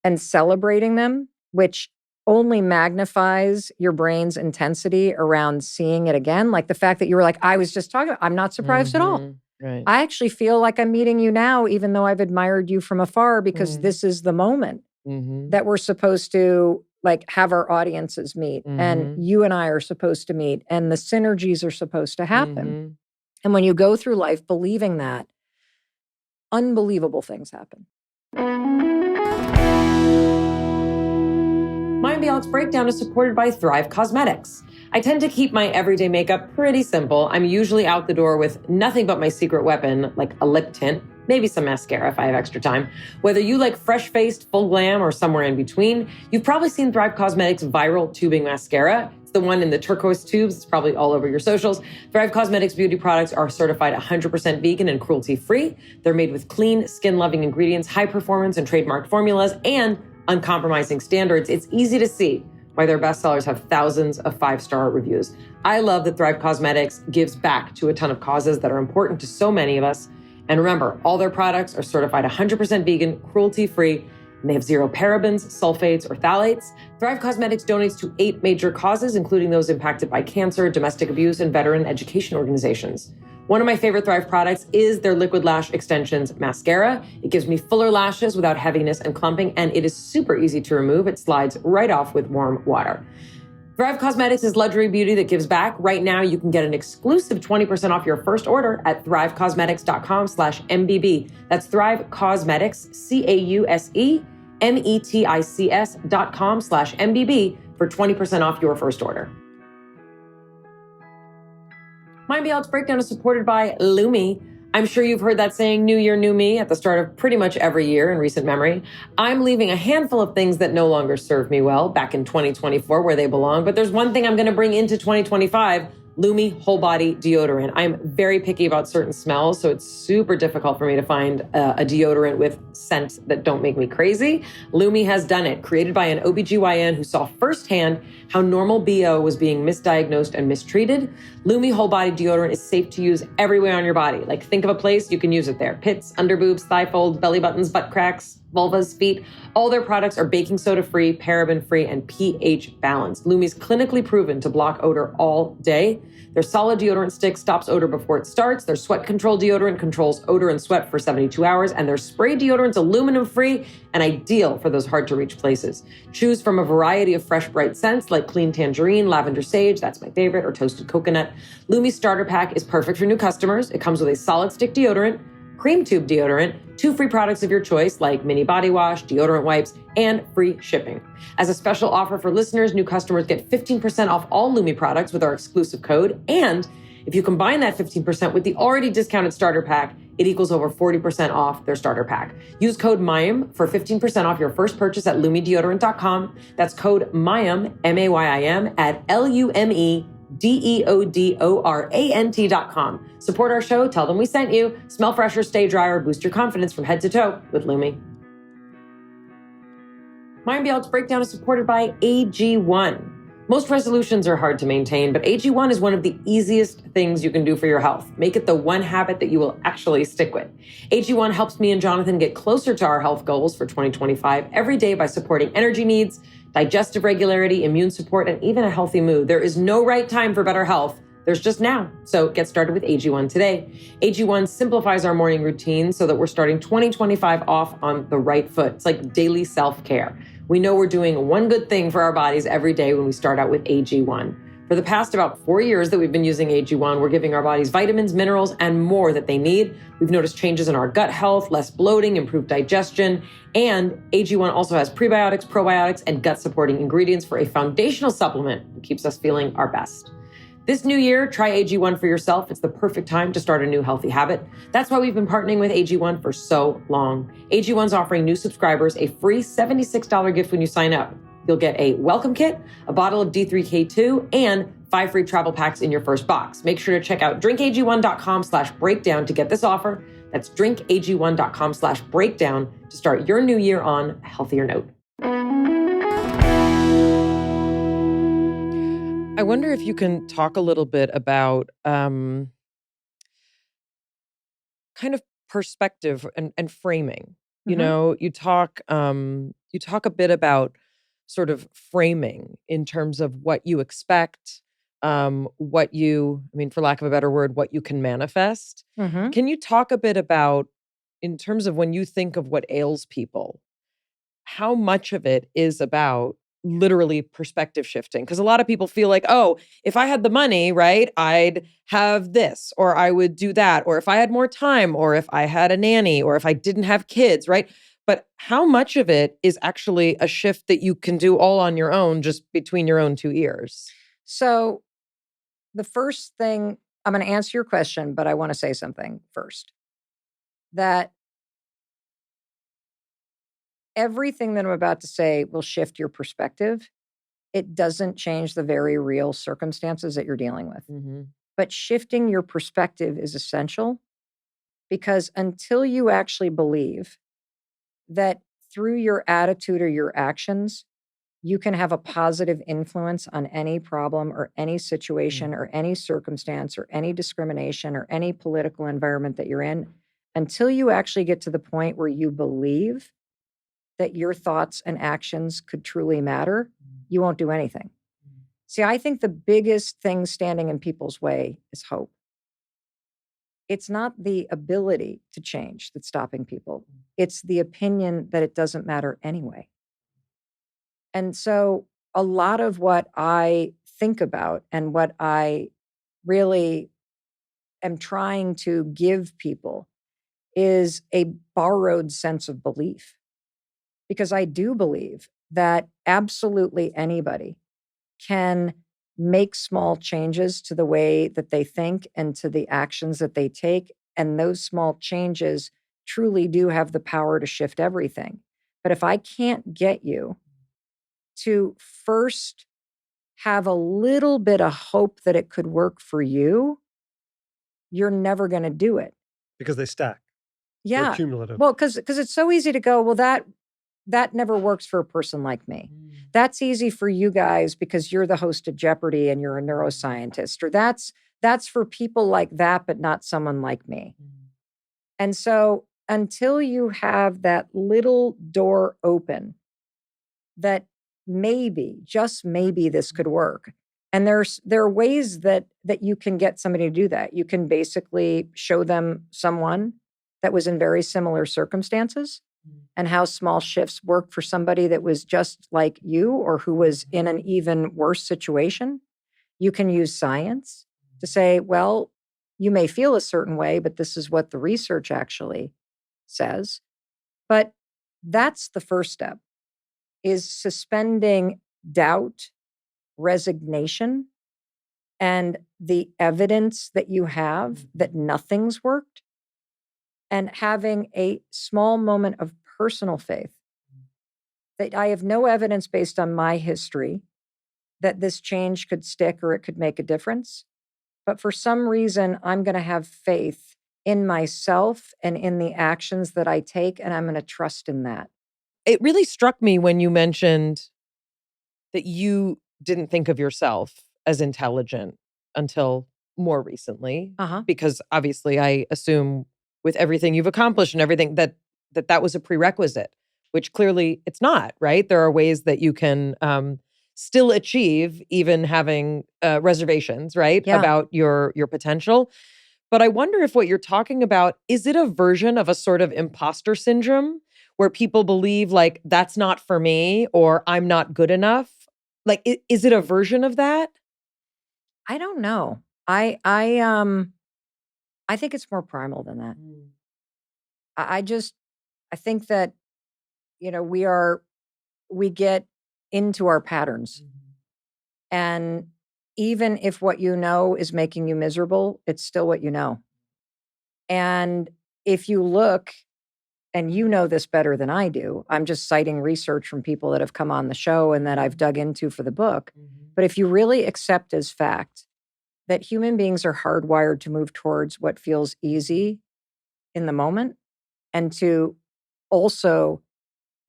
and celebrating them, which only magnifies your brain's intensity around seeing it again. Like the fact that you were like, I was just talking about, I'm not surprised at all. Right. I actually feel like I'm meeting you now, even though I've admired you from afar, because this is the moment that we're supposed to like have our audiences meet, and you and I are supposed to meet, and the synergies are supposed to happen. And when you go through life believing that, unbelievable things happen. My Bialik's Breakdown is supported by Thrive Cosmetics. I tend to keep my everyday makeup pretty simple. I'm usually out the door with nothing but my secret weapon, like a lip tint, maybe some mascara if I have extra time. Whether you like fresh-faced, full glam, or somewhere in between, you've probably seen Thrive Cosmetics' viral tubing mascara. It's the one in the turquoise tubes. It's probably all over your socials. Thrive Cosmetics beauty products are certified 100% vegan and cruelty-free. They're made with clean, skin-loving ingredients, high performance and trademark formulas, and uncompromising standards. It's easy to see why their bestsellers have thousands of 5-star reviews. I love that Thrive Cosmetics gives back to a ton of causes that are important to so many of us. And remember, all their products are certified 100% vegan, cruelty-free, and they have zero parabens, sulfates, or phthalates. Thrive Cosmetics donates to 8 major causes, including those impacted by cancer, domestic abuse, and veteran education organizations. One of my favorite Thrive products is their Liquid Lash Extensions mascara. It gives me fuller lashes without heaviness and clumping, and it is super easy to remove. It slides right off with warm water. Thrive Cosmetics is luxury beauty that gives back. Right now, you can get an exclusive 20% off your first order at thrivecosmetics.com/MBB. That's Thrive Cosmetics, CAUSEMETICS.com/MBB for 20% off your first order. My Bialik's Breakdown is supported by Lumi. I'm sure you've heard that saying, new year, new me, at the start of pretty much every year in recent memory. I'm leaving a handful of things that no longer serve me well back in 2024 where they belong, but there's one thing I'm going to bring into 2025, Lumi Whole Body Deodorant. I'm very picky about certain smells, so it's super difficult for me to find a deodorant with scents that don't make me crazy. Lumi has done it, created by an OBGYN who saw firsthand how normal BO was being misdiagnosed and mistreated. Lumi Whole Body Deodorant is safe to use everywhere on your body. Like, think of a place, you can use it there. Pits, underboobs, thigh folds, belly buttons, butt cracks, vulvas, feet. All their products are baking soda free, paraben free, and pH balanced. Lumi's clinically proven to block odor all day. Their solid deodorant stick stops odor before it starts. Their sweat control deodorant controls odor and sweat for 72 hours. And their spray deodorant's aluminum free and ideal for those hard to reach places. Choose from a variety of fresh, bright scents like clean tangerine, lavender sage, that's my favorite, or toasted coconut. Lumi's starter pack is perfect for new customers. It comes with a solid stick deodorant, cream tube deodorant, 2 free products of your choice like mini body wash, deodorant wipes, and free shipping. As a special offer for listeners, new customers get 15% off all Lumi products with our exclusive code. And if you combine that 15% with the already discounted starter pack, it equals over 40% off their starter pack. Use code Mayim for 15% off your first purchase at LumiDeodorant.com. That's code Mayim, M-A-Y-I-M, at LumiDeodorant.com. Support our show, tell them we sent you. Smell fresher, stay drier, boost your confidence from head to toe with Lumi. My Bialik's Breakdown is supported by AG1. Most resolutions are hard to maintain, but AG1 is one of the easiest things you can do for your health. Make it the one habit that you will actually stick with. AG1 helps me and Jonathan get closer to our health goals for 2025 every day by supporting energy needs, digestive regularity, immune support, and even a healthy mood. There is no right time for better health. There's just now. So get started with AG1 today. AG1 simplifies our morning routine so that we're starting 2025 off on the right foot. It's like daily self-care. We know we're doing one good thing for our bodies every day when we start out with AG1. For the past about 4 years that we've been using AG1, we're giving our bodies vitamins, minerals, and more that they need. We've noticed changes in our gut health, less bloating, improved digestion, and AG1 also has prebiotics, probiotics, and gut-supporting ingredients for a foundational supplement that keeps us feeling our best. This new year, try AG1 for yourself. It's the perfect time to start a new healthy habit. That's why we've been partnering with AG1 for so long. AG1's offering new subscribers a free $76 gift when you sign up. You'll get a welcome kit, a bottle of D3K2, and 5 free travel packs in your first box. Make sure to check out drinkag1.com/breakdown to get this offer. That's drinkag1.com/breakdown to start your new year on a healthier note. I wonder if you can talk a little bit about kind of perspective and framing. You know, you talk a bit about sort of framing in terms of what you expect, for lack of a better word, what you can manifest. Mm-hmm. Can you talk a bit about, in terms of when you think of what ails people, how much of it is about literally perspective shifting? Because a lot of people feel like, oh, if I had the money, right, I'd have this, or I would do that, or if I had more time, or if I had a nanny, or if I didn't have kids, right? But how much of it is actually a shift that you can do all on your own, just between your own two ears? So the first thing, I'm going to answer your question, but I want to say something first. That everything that I'm about to say will shift your perspective. It doesn't change the very real circumstances that you're dealing with. Mm-hmm. But shifting your perspective is essential, because until you actually believe that through your attitude or your actions, you can have a positive influence on any problem or any situation or any circumstance or any discrimination or any political environment that you're in, until you actually get to the point where you believe that your thoughts and actions could truly matter, you won't do anything. See, I think the biggest thing standing in people's way is hope. It's not the ability to change that's stopping people. It's the opinion that it doesn't matter anyway. And so a lot of what I think about and what I really am trying to give people is a borrowed sense of belief. Because I do believe that absolutely anybody can make small changes to the way that they think and to the actions that they take. And those small changes truly do have the power to shift everything. But if I can't get you to first have a little bit of hope that it could work for you, you're never going to do it. Because they stack. They're Yeah. cumulative. Well, because it's so easy to go, well, that never works for a person like me. That's easy for you guys because you're the host of Jeopardy and you're a neuroscientist, or that's for people like that, but not someone like me. And so until you have that little door open that maybe, just maybe this could work. And there are ways that you can get somebody to do that. You can basically show them someone that was in very similar circumstances and how small shifts work for somebody that was just like you or who was in an even worse situation. You can use science to say, well, you may feel a certain way, but this is what the research actually says. But that's the first step, is suspending doubt, resignation, and the evidence that you have that nothing's worked, and having a small moment of personal faith that I have no evidence based on my history that this change could stick or it could make a difference. But for some reason, I'm going to have faith in myself and in the actions that I take, and I'm going to trust in that. It really struck me when you mentioned that you didn't think of yourself as intelligent until more recently, because obviously I assume with everything you've accomplished and everything that was a prerequisite, which clearly it's not, right? There are ways that you can still achieve, even having reservations, right? Yeah. About your potential. But I wonder if what you're talking about, is it a version of a sort of imposter syndrome where people believe like, that's not for me, or I'm not good enough? Like, is it a version of that? I don't know. I think it's more primal than that. I think that, we get into our patterns. And even if what you know is making you miserable, it's still what you know. And if you look, and you know this better than I do, I'm just citing research from people that have come on the show and that I've dug into for the book. But if you really accept as fact that human beings are hardwired to move towards what feels easy in the moment, and to also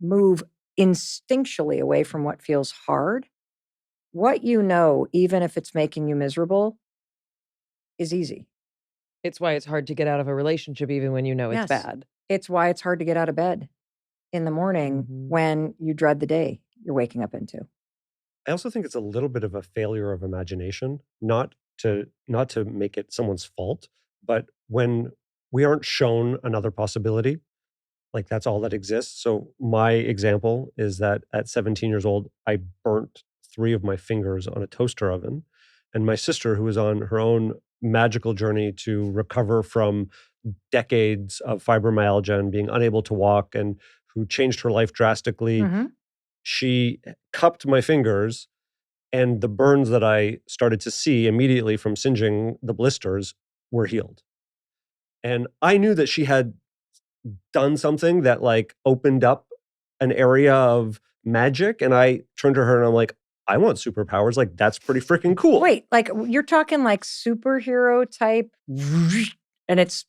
move instinctually away from what feels hard, what you know, even if it's making you miserable, is easy. It's why it's hard to get out of a relationship even when you know it's Yes. bad. It's why it's hard to get out of bed in the morning when you dread the day. you're waking up into. I also think it's a little bit of a failure of imagination, not to make it someone's fault, but when we aren't shown another possibility, like that's all that exists. So my example is that at 17 years old, I burnt 3 of my fingers on a toaster oven. And my sister, who was on her own magical journey to recover from decades of fibromyalgia and being unable to walk, and who changed her life drastically, Mhm. she cupped my fingers, and the burns that I started to see immediately from singeing the blisters were healed. And I knew that she had done something that like opened up an area of magic. And I turned to her and I'm like, I want superpowers. Like, that's pretty freaking cool. Wait, like you're talking like superhero type, and it's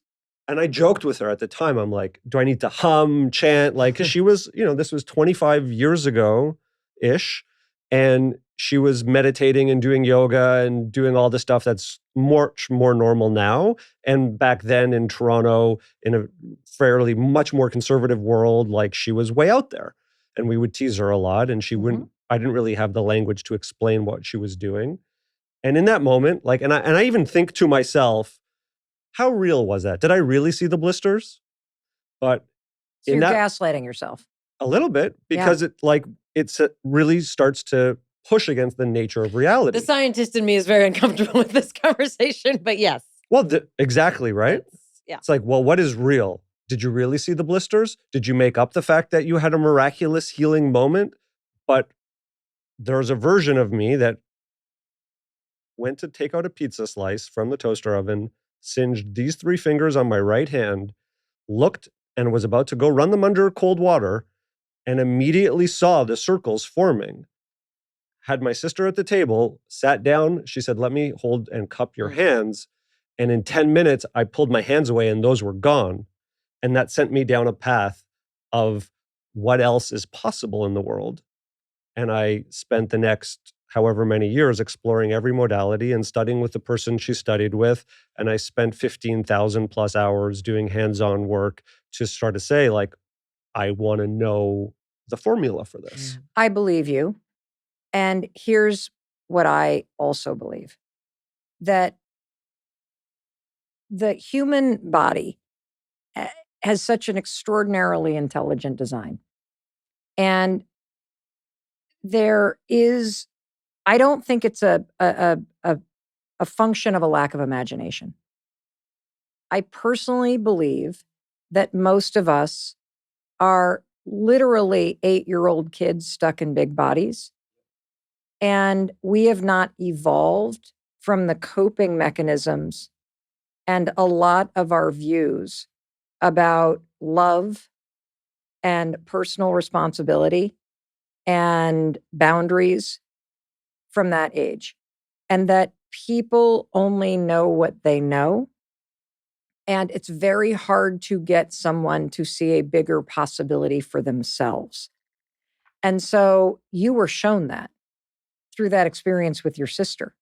And I joked with her at the time. I'm like, do I need to hum, chant? Like, 'cause she was, this was 25 years ago ish. And she was meditating and doing yoga and doing all the stuff that's much more normal now. And back then in Toronto, in a fairly much more conservative world, like she was way out there. And we would tease her a lot. And she wouldn't, I didn't really have the language to explain what she was doing. And in that moment, like, and I even think to myself, how real was that? Did I really see the blisters? But so in you're that, gaslighting yourself. a little bit, because it really starts to push against the nature of reality. The scientist in me is very uncomfortable with this conversation, but yes. Well, exactly, right? Yeah. It's like, well, what is real? Did you really see the blisters? Did you make up the fact that you had a miraculous healing moment? But there's a version of me that went to take out a pizza slice from the toaster oven, singed these 3 fingers on my right hand, looked and was about to go run them under cold water, and immediately saw the circles forming. Had my sister at the table, sat down. She said, let me hold and cup your hands. And in 10 minutes, I pulled my hands away and those were gone. And that sent me down a path of what else is possible in the world. And I spent the next however many years exploring every modality and studying with the person she studied with. And I spent 15,000 plus hours doing hands-on work to start to say, like, I want to know the formula for this. I believe you. And here's what I also believe, that the human body has such an extraordinarily intelligent design. And there is, I don't think it's a function of a lack of imagination. I personally believe that most of us are literally 8-year-old kids stuck in big bodies. And we have not evolved from the coping mechanisms and a lot of our views about love and personal responsibility and boundaries from that age. And that people only know what they know. And it's very hard to get someone to see a bigger possibility for themselves. And so you were shown that through that experience with your sister.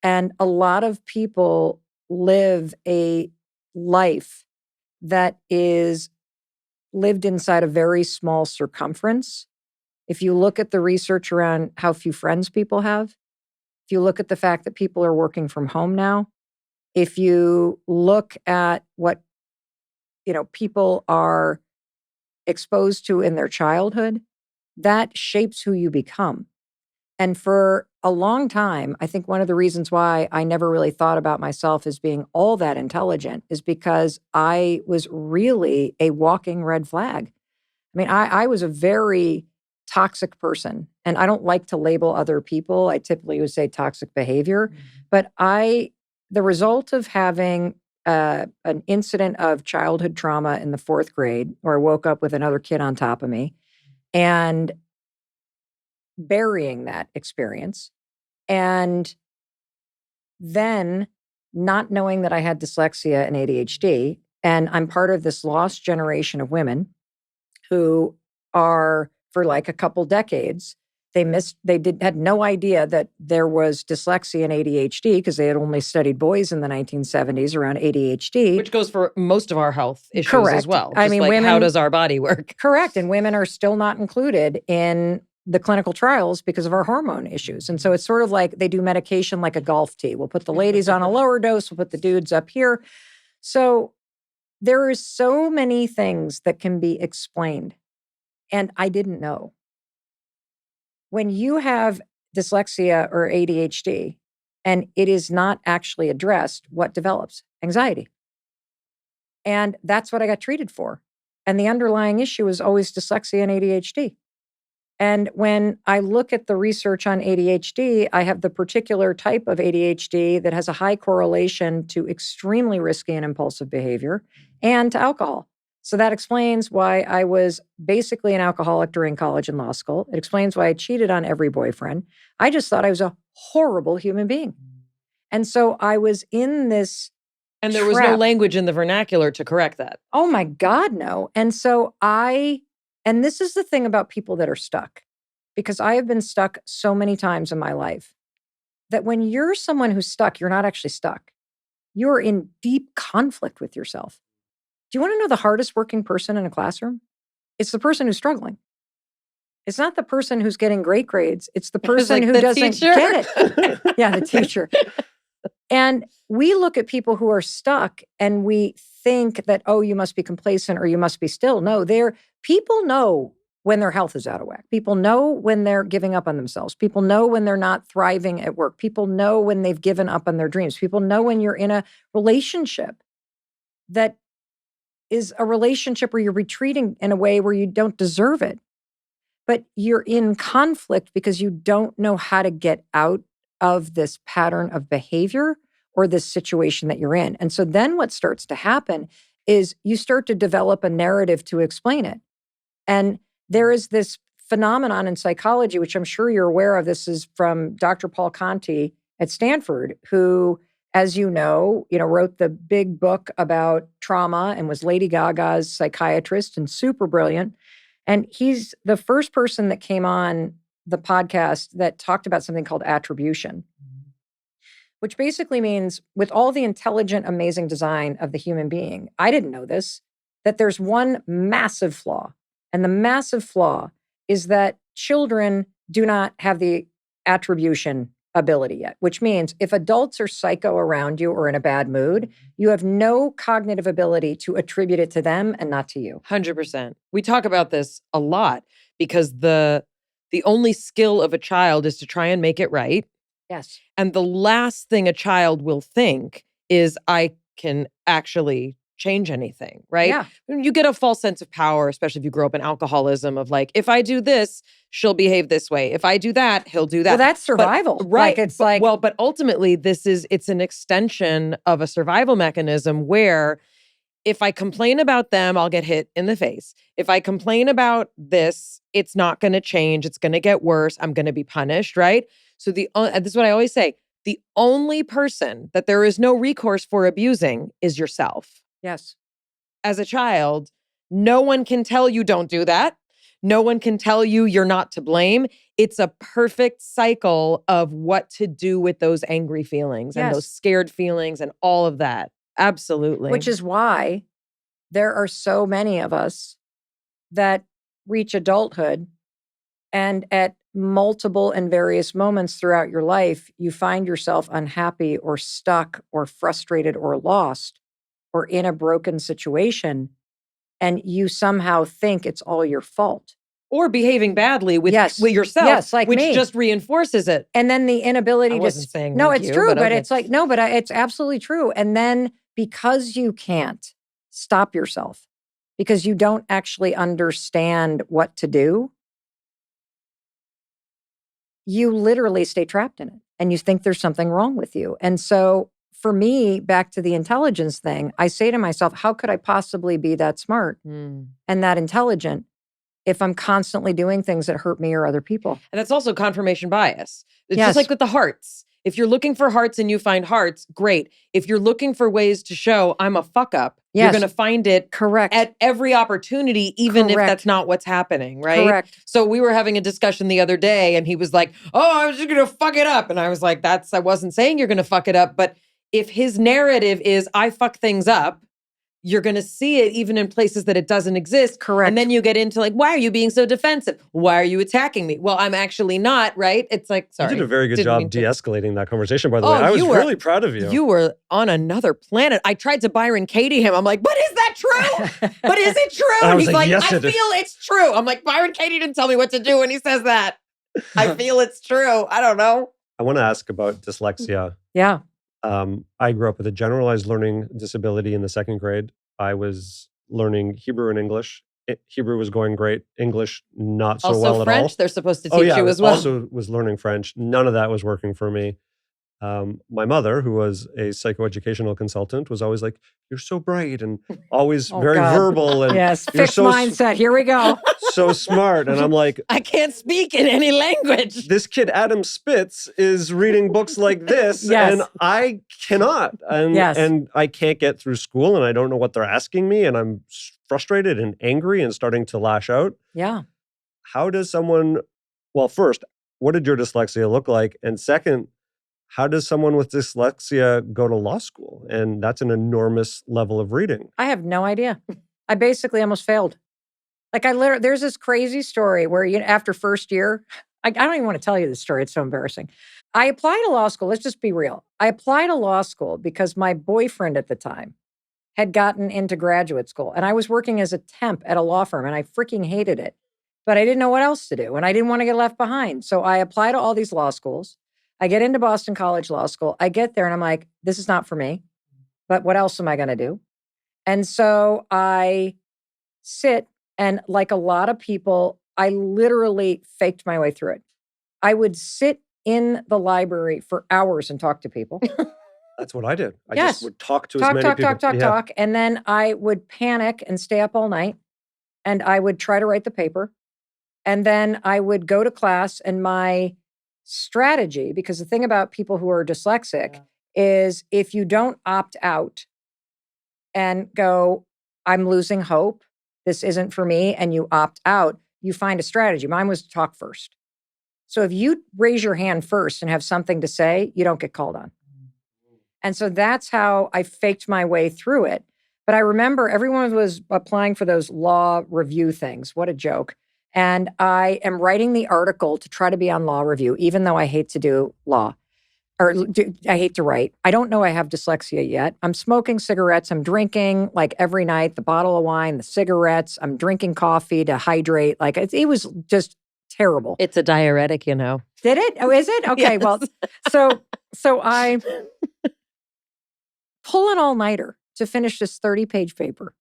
And a lot of people live a life that is lived inside a very small circumference. If you look at the research around how few friends people have, if you look at the fact that people are working from home now, if you look at what, people are exposed to in their childhood, that shapes who you become. And for a long time, I think one of the reasons why I never really thought about myself as being all that intelligent is because I was really a walking red flag. I mean, I was a very toxic person, and I don't like to label other people. I typically would say toxic behavior, but the result of having an incident of childhood trauma in the 4th grade, where I woke up with another kid on top of me, and burying that experience, and then not knowing that I had dyslexia and ADHD, and I'm part of this lost generation of women who are, for like a couple decades, had no idea that there was dyslexia and ADHD because they had only studied boys in the 1970s around ADHD. Which goes for most of our health issues Correct. as well. I Just mean, like, women, how does our body work? Correct. And women are still not included in the clinical trials because of our hormone issues. And so it's sort of like they do medication like a golf tee. We'll put the ladies on a lower dose, we'll put the dudes up here. So there is so many things that can be explained. And I didn't know. When you have dyslexia or ADHD and it is not actually addressed, what develops? Anxiety. And that's what I got treated for. And the underlying issue is always dyslexia and ADHD. And when I look at the research on ADHD, I have the particular type of ADHD that has a high correlation to extremely risky and impulsive behavior and to alcohol. So that explains why I was basically an alcoholic during college and law school. It explains why I cheated on every boyfriend. I just thought I was a horrible human being. And so I was in this And there was no language in the vernacular to correct that. Oh my God, no. And so and this is the thing about people that are stuck, because I have been stuck so many times in my life, that when you're someone who's stuck, you're not actually stuck. You're in deep conflict with yourself. Do you want to know the hardest working person in a classroom? It's the person who's struggling. It's not the person who's getting great grades. It's the person who doesn't get it. Yeah, the teacher. And we look at people who are stuck and we think that, oh, you must be complacent or you must be still. No, people know when their health is out of whack. People know when they're giving up on themselves. People know when they're not thriving at work. People know when they've given up on their dreams. People know when you're in a relationship that is a relationship where you're retreating in a way where you don't deserve it. But you're in conflict because you don't know how to get out of this pattern of behavior or this situation that you're in. And so then what starts to happen is you start to develop a narrative to explain it. And there is this phenomenon in psychology, which I'm sure you're aware of. This is from Dr. Paul Conti at Stanford, who, as you know, wrote the big book about trauma and was Lady Gaga's psychiatrist and super brilliant. And he's the first person that came on the podcast that talked about something called attribution, which basically means with all the intelligent, amazing design of the human being, I didn't know this, that there's one massive flaw. And the massive flaw is that children do not have the attribution ability yet, which means if adults are psycho around you or in a bad mood, you have no cognitive ability to attribute it to them and not to you. 100%. We talk about this a lot because the only skill of a child is to try and make it right. Yes. And the last thing a child will think is, I can actually change anything, right? Yeah. You get a false sense of power, especially if you grow up in alcoholism, of like, if I do this, she'll behave this way. If I do that, he'll do that. Well, that's survival. But, right. But ultimately, it's an extension of a survival mechanism where if I complain about them, I'll get hit in the face. If I complain about this, it's not going to change. It's going to get worse. I'm going to be punished, right? So this is what I always say. The only person that there is no recourse for abusing is yourself. Yes. As a child, no one can tell you don't do that. No one can tell you you're not to blame. It's a perfect cycle of what to do with those angry feelings and those scared feelings and all of that. Absolutely. Which is why there are so many of us that reach adulthood and at multiple and various moments throughout your life, you find yourself unhappy or stuck or frustrated or lost or in a broken situation, and you somehow think it's all your fault. Or behaving badly with yourself, like which me. just reinforces it. And then the inability I wasn't saying no, like it's you, true, but okay. it's like, no, but it's absolutely true. And then because you can't stop yourself, because you don't actually understand what to do, you literally stay trapped in it and you think there's something wrong with you. And so for me, back to the intelligence thing, I say to myself, how could I possibly be that smart and that intelligent if I'm constantly doing things that hurt me or other people? And that's also confirmation bias. It's just like with the hearts. If you're looking for hearts and you find hearts, great. If you're looking for ways to show I'm a fuck up, you're going to find it at every opportunity, even if that's not what's happening, right? Correct. So we were having a discussion the other day and he was like, oh, I was just going to fuck it up. And I was like, I wasn't saying you're going to fuck it up. But if his narrative is I fuck things up, you're going to see it even in places that it doesn't exist. Correct. And then you get into like, why are you being so defensive? Why are you attacking me? Well, I'm actually not, right? It's like, sorry. You did a very good Didn't job mean to- de-escalating that conversation, by the way. Oh, I was you were- really proud of you. You were on another planet. I tried to Byron Katie him. I'm like, but is that true? But is it true? I And was he's like, like, yes, I it is. feel it's true. I'm like, Byron Katie didn't tell me what to do when he says that. I feel it's true. I don't know. I want to ask about dyslexia. Yeah. I grew up with a generalized learning disability in the second grade. I was learning Hebrew and English. Hebrew was going great. English, not so Also well French, at all. they're supposed to Oh, teach yeah. you I as well. also was learning French. None of that was working for me. My mother, who was a psychoeducational consultant, was always like, "You're so bright," and always Oh, very God. verbal and Yes. you're Fixed so mindset. Here we go. so smart. And I'm like, I can't speak in any language. this kid Adam Spitz is reading books like this, Yes. and I cannot. And Yes. and I can't get through school, and I don't know what they're asking me, and I'm frustrated and angry and starting to lash out. Yeah. How does someone? Well, first, what did your dyslexia look like? And second, how does someone with dyslexia go to law school? And that's an enormous level of reading. I have no idea. I basically almost failed. Like there's this crazy story where after first year, I don't even want to tell you this story. It's so embarrassing. I applied to law school. Let's just be real. I applied to law school because my boyfriend at the time had gotten into graduate school, and I was working as a temp at a law firm, and I freaking hated it. But I didn't know what else to do, and I didn't want to get left behind. So I applied to all these law schools. I get into Boston College Law School. I get there, and I'm like, this is not for me. But what else am I going to do? And so I sit, and like a lot of people, I literally faked my way through it. I would sit in the library for hours and talk to people. That's what I did. I Yes. just would talk to as many people. Talk. And then I would panic and stay up all night. And I would try to write the paper. And then I would go to class, and my strategy, because the thing about people who are dyslexic is if you don't opt out and go, I'm losing hope, this isn't for me, and you opt out, you find a strategy. Mine was to talk first. So if you raise your hand first and have something to say, you don't get called on. And so that's how I faked my way through it. But I remember everyone was applying for those law review things. What a joke. And I am writing the article to try to be on law review, even though I hate to do law, I hate to write. I don't know I have dyslexia yet. I'm smoking cigarettes. I'm drinking like every night, the bottle of wine, the cigarettes. I'm drinking coffee to hydrate. Like it was just terrible. It's a diuretic, you know. Did it? Oh, is it? Okay. Yes. Well, so I pull an all-nighter to finish this 30-page paper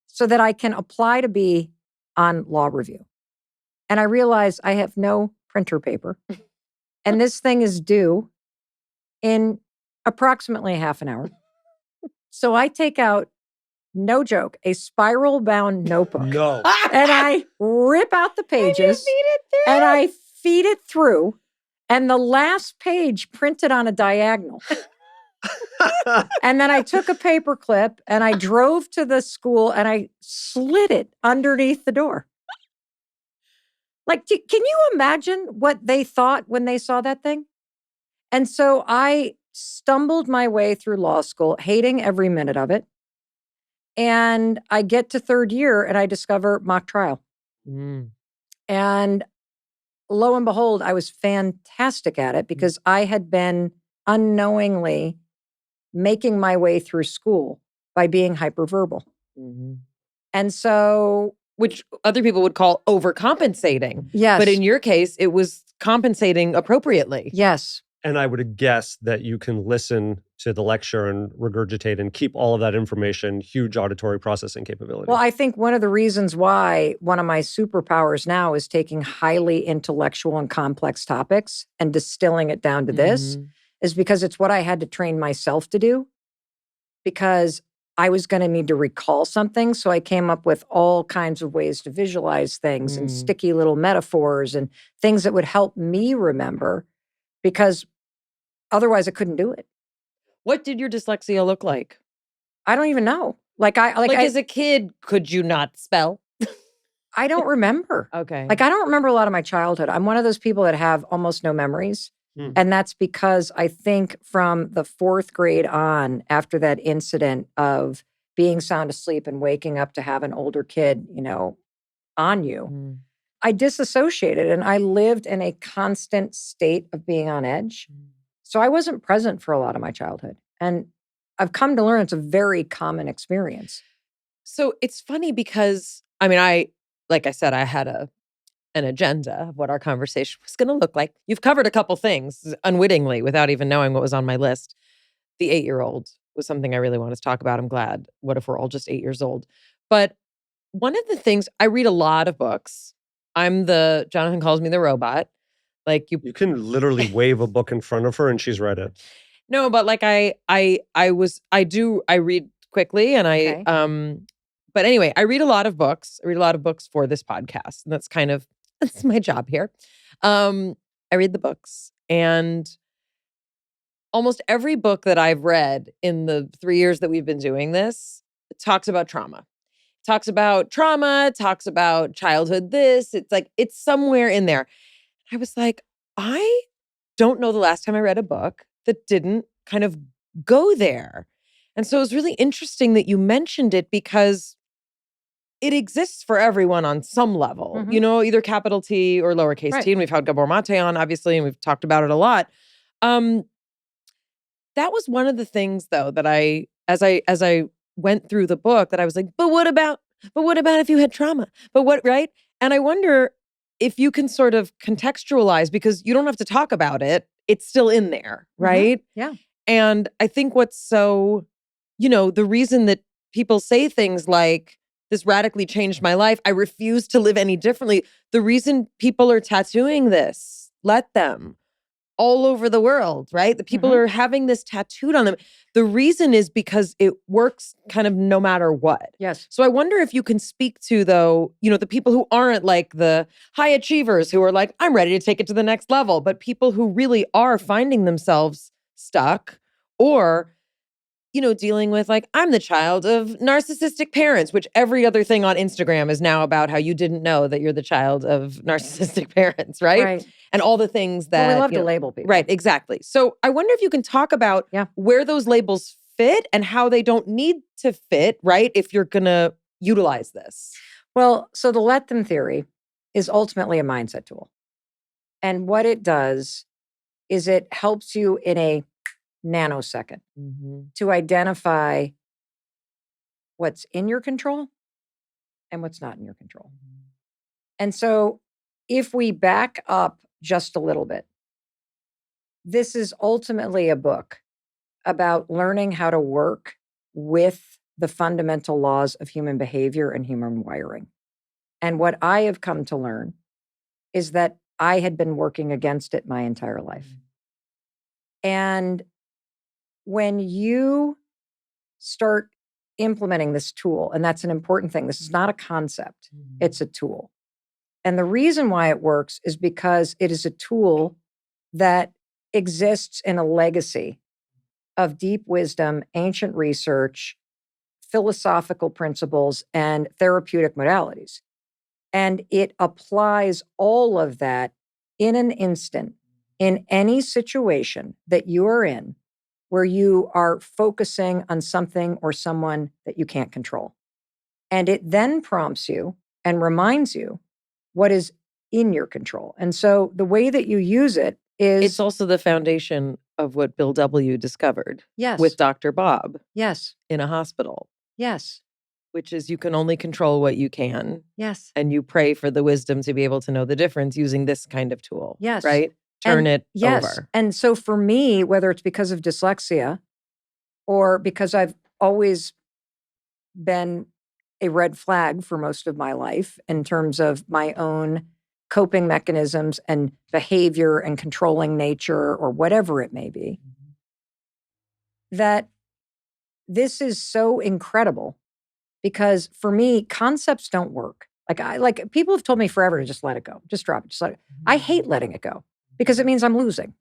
so that I can apply to be on law review. And I realize I have no printer paper. And this thing is due in approximately half an hour. So I take out, no joke, a spiral-bound notebook. No. And I rip out the pages. And I feed it through. And the last page printed on a diagonal. And then I took a paper clip and I drove to the school and I slid it underneath the door. Like, can you imagine what they thought when they saw that thing? And so I stumbled my way through law school, hating every minute of it. And I get to third year and I discover mock trial. And lo and behold, I was fantastic at it because I had been unknowingly making my way through school by being hyperverbal. And so, which other people would call overcompensating. yes. But in your case, it was compensating appropriately. yes. And I would guess that you can listen to the lecture and regurgitate and keep all of that information, huge auditory processing capability. Well, I think one of the reasons why one of my superpowers now is taking highly intellectual and complex topics and distilling it down to this is because it's what I had to train myself to do because I was going to need to recall something. So I came up with all kinds of ways to visualize things and sticky little metaphors and things that would help me remember because otherwise I couldn't do it. What did your dyslexia look like? I don't even know. Like as a kid, could you not spell? I don't remember. Okay. Like I don't remember a lot of my childhood. I'm one of those people that have almost no memories. And that's because I think from the fourth grade on, after that incident of being sound asleep and waking up to have an older kid, on you. Mm. I disassociated and I lived in a constant state of being on edge. So I wasn't present for a lot of my childhood. And I've come to learn it's a very common experience. So it's funny because, like I said, I had an agenda of what our conversation was going to look like. You've covered a couple things unwittingly without even knowing what was on my list. The 8-year-old was something I really wanted to talk about. I'm glad. What if we're all just 8 years old? But one of the things, I read a lot of books. Jonathan calls me the robot. Like You can literally wave a book in front of her and she's read it. No, but like I read quickly and Okay. but anyway, I read a lot of books. I read a lot of books for this podcast. And that's my job here. I read the books, and almost every book that I've read in the 3 years that we've been doing this talks about trauma. Talks about childhood this. It's like, it's somewhere in there. I was like, I don't know the last time I read a book that didn't kind of go there. And so it was really interesting that you mentioned it, because it exists for everyone on some level, either capital T or lowercase Right. t. And we've had Gabor Mate on, obviously, and we've talked about it a lot. That was one of the things, though, that as I went through the book, that I was like, but what about if you had trauma? Right? And I wonder if you can sort of contextualize, because you don't have to talk about it. It's still in there, right? Yeah. And I think what's so, the reason that people say things like, this radically changed my life, I refuse to live any differently. The reason people are tattooing this, let them, all over the world, right? The people are having this tattooed on them. The reason is because it works kind of no matter what. Yes. So I wonder if you can speak to, though, the people who aren't like the high achievers who are like, I'm ready to take it to the next level, but people who really are finding themselves stuck, or, dealing with like, I'm the child of narcissistic parents, which every other thing on Instagram is now about how you didn't know that you're the child of narcissistic parents, right? Right. And all the things that Well, we love to label people. Right, exactly. So I wonder if you can talk about where those labels fit and how they don't need to fit, right? If you're going to utilize this. Well, so the let them theory is ultimately a mindset tool. And what it does is it helps you in a nanosecond to identify what's in your control and what's not in your control. And so if we back up just a little bit, this is ultimately a book about learning how to work with the fundamental laws of human behavior and human wiring. And what I have come to learn is that I had been working against it my entire life. And when you start implementing this tool, and that's an important thing, this is not a concept, it's a tool. And the reason why it works is because it is a tool that exists in a legacy of deep wisdom, ancient research, philosophical principles, and therapeutic modalities. And it applies all of that in an instant, in any situation that you are in, where you are focusing on something or someone that you can't control. And it then prompts you and reminds you what is in your control. And so the way that you use it is... It's also the foundation of what Bill W. discovered Yes. with Dr. Bob Yes. in a hospital, Yes. which is you can only control what you can. Yes. And you pray for the wisdom to be able to know the difference using this kind of tool. Yes. Right? Turn it yes. over. And so for me, whether it's because of dyslexia or because I've always been a red flag for most of my life in terms of my own coping mechanisms and behavior and controlling nature or whatever it may be, that this is so incredible because for me, concepts don't work. Like people have told me forever to just let it go, just drop it, just let it. I hate letting it go because it means I'm losing.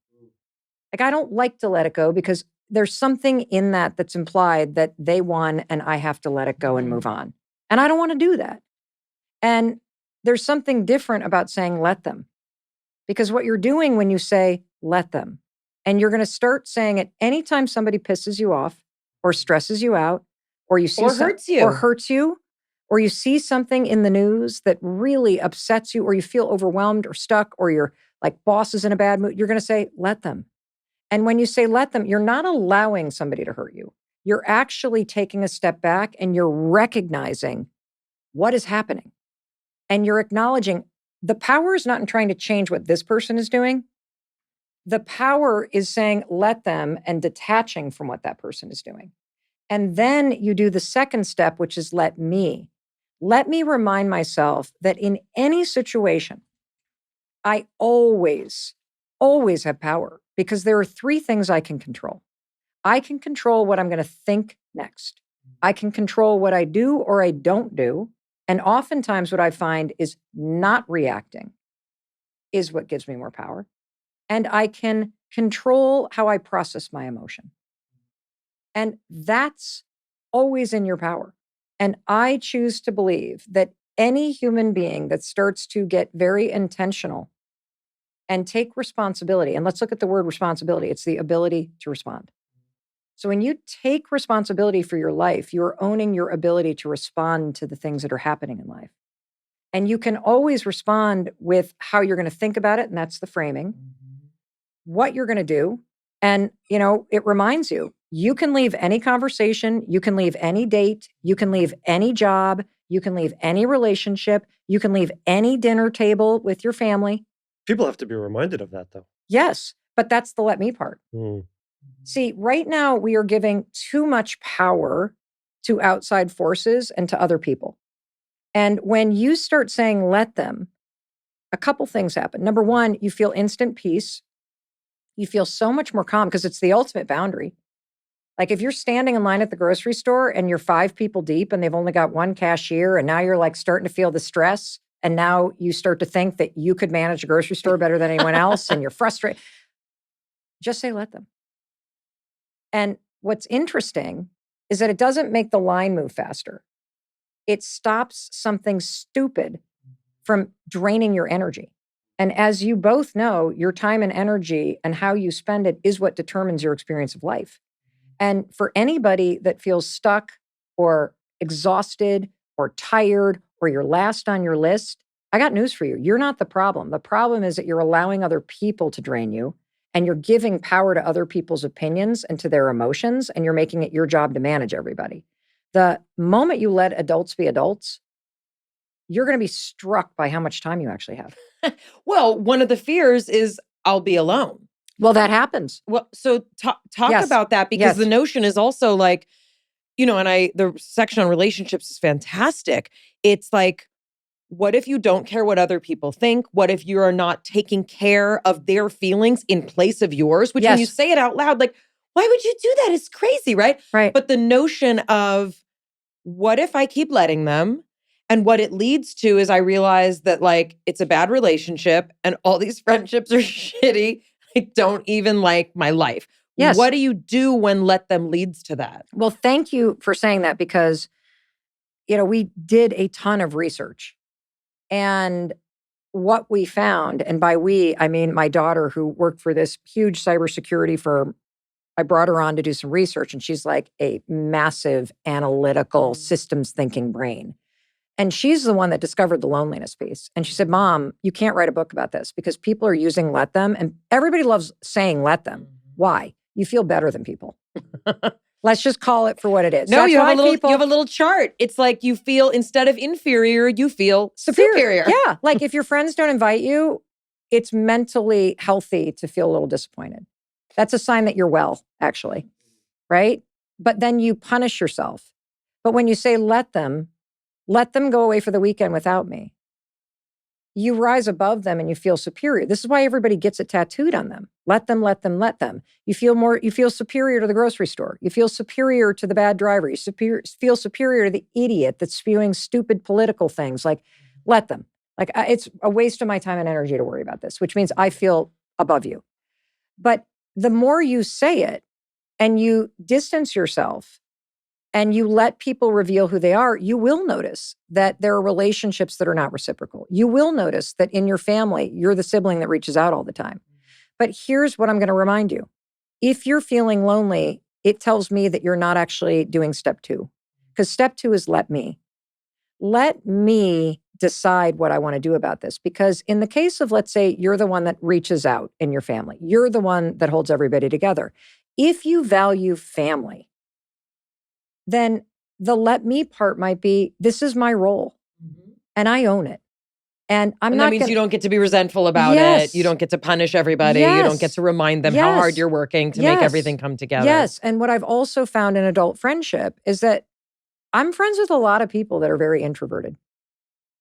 Like I don't like to let it go because there's something in that that's implied that they won and I have to let it go and move on. And I don't want to do that. And there's something different about saying let them. Because what you're doing when you say let them, and you're going to start saying it anytime somebody pisses you off or stresses you out or you see Or hurts you. or hurts you, or you see something in the news that really upsets you, or you feel overwhelmed or stuck, or your like boss is in a bad mood, you're going to say, let them. And when you say let them, you're not allowing somebody to hurt you. You're actually taking a step back and you're recognizing what is happening. And you're acknowledging the power is not in trying to change what this person is doing. The power is saying, let them, and detaching from what that person is doing. And then you do the second step, which is let me. Let me remind myself that in any situation, I always have power because there are three things I can control. I can control what I'm going to think next. I can control what I do or I don't do. And oftentimes what I find is not reacting is what gives me more power. And I can control how I process my emotion. And that's always in your power. And I choose to believe that any human being that starts to get very intentional and take responsibility, and let's look at the word responsibility, it's the ability to respond. So when you take responsibility for your life, you're owning your ability to respond to the things that are happening in life. And you can always respond with how you're going to think about it, and that's the framing, what you're going to do. And, it reminds you, you can leave any conversation, you can leave any date, you can leave any job, you can leave any relationship, you can leave any dinner table with your family. People have to be reminded of that, though. Yes, but that's the let me part. Mm. See, right now we are giving too much power to outside forces and to other people. And when you start saying let them, a couple things happen. Number one, you feel instant peace. You feel so much more calm because it's the ultimate boundary. Like if you're standing in line at the grocery store and you're 5 people deep and they've only got one cashier and now you're like starting to feel the stress and now you start to think that you could manage a grocery store better than anyone else and you're frustrated, just say let them. And what's interesting is that it doesn't make the line move faster. It stops something stupid from draining your energy. And as you both know, your time and energy and how you spend it is what determines your experience of life. And for anybody that feels stuck or exhausted or tired or you're last on your list, I got news for you. You're not the problem. The problem is that you're allowing other people to drain you and you're giving power to other people's opinions and to their emotions, and you're making it your job to manage everybody. The moment you let adults be adults, you're going to be struck by how much time you actually have. Well, one of the fears is I'll be alone. Well, that happens. Well, so talk Yes. about that because Yes. the notion is also like, and the section on relationships is fantastic. It's like, what if you don't care what other people think? What if you are not taking care of their feelings in place of yours? Which when you Yes. say it out loud, like, why would you do that? It's crazy, right? Right. But the notion of what if I keep letting them? And what it leads to is I realize that like it's a bad relationship and all these friendships are shitty. I don't even like my life. Yes. What do you do when let them leads to that? Well, thank you for saying that because, we did a ton of research. And what we found, and by we, I mean my daughter who worked for this huge cybersecurity firm, I brought her on to do some research and she's like a massive analytical systems thinking brain. And she's the one that discovered the loneliness piece. And she said, Mom, you can't write a book about this because people are using let them and everybody loves saying let them. Why? You feel better than people. Let's just call it for what it is. No, That's you have why you have a little chart. It's like you feel instead of inferior, you feel superior. Yeah. Like if your friends don't invite you, it's mentally healthy to feel a little disappointed. That's a sign that you're well, actually. Right? But then you punish yourself. But when you say let them go away for the weekend without me, you rise above them and you feel superior. This is why everybody gets it tattooed on them. Let them, let them, let them. You feel superior to the grocery store. You feel superior to the bad driver. You feel superior to the idiot that's spewing stupid political things. Like, let them. Like, it's a waste of my time and energy to worry about this, which means I feel above you. But the more you say it and you distance yourself and you let people reveal who they are, you will notice that there are relationships that are not reciprocal. You will notice that in your family, you're the sibling that reaches out all the time. But here's what I'm going to remind you. If you're feeling lonely, it tells me that you're not actually doing step 2. Because step 2 is let me. Let me decide what I want to do about this. Because in the case of, let's say, you're the one that reaches out in your family, you're the one that holds everybody together. If you value family, then the let me part might be, this is my role and I own it. And I'm And not that means you don't get to be resentful about Yes. it. You don't get to punish everybody. You Yes. don't get to remind them how hard Yes. you're working to make Yes. everything come together. Yes. And what I've also found in adult friendship is that I'm friends with a lot of people that are very introverted.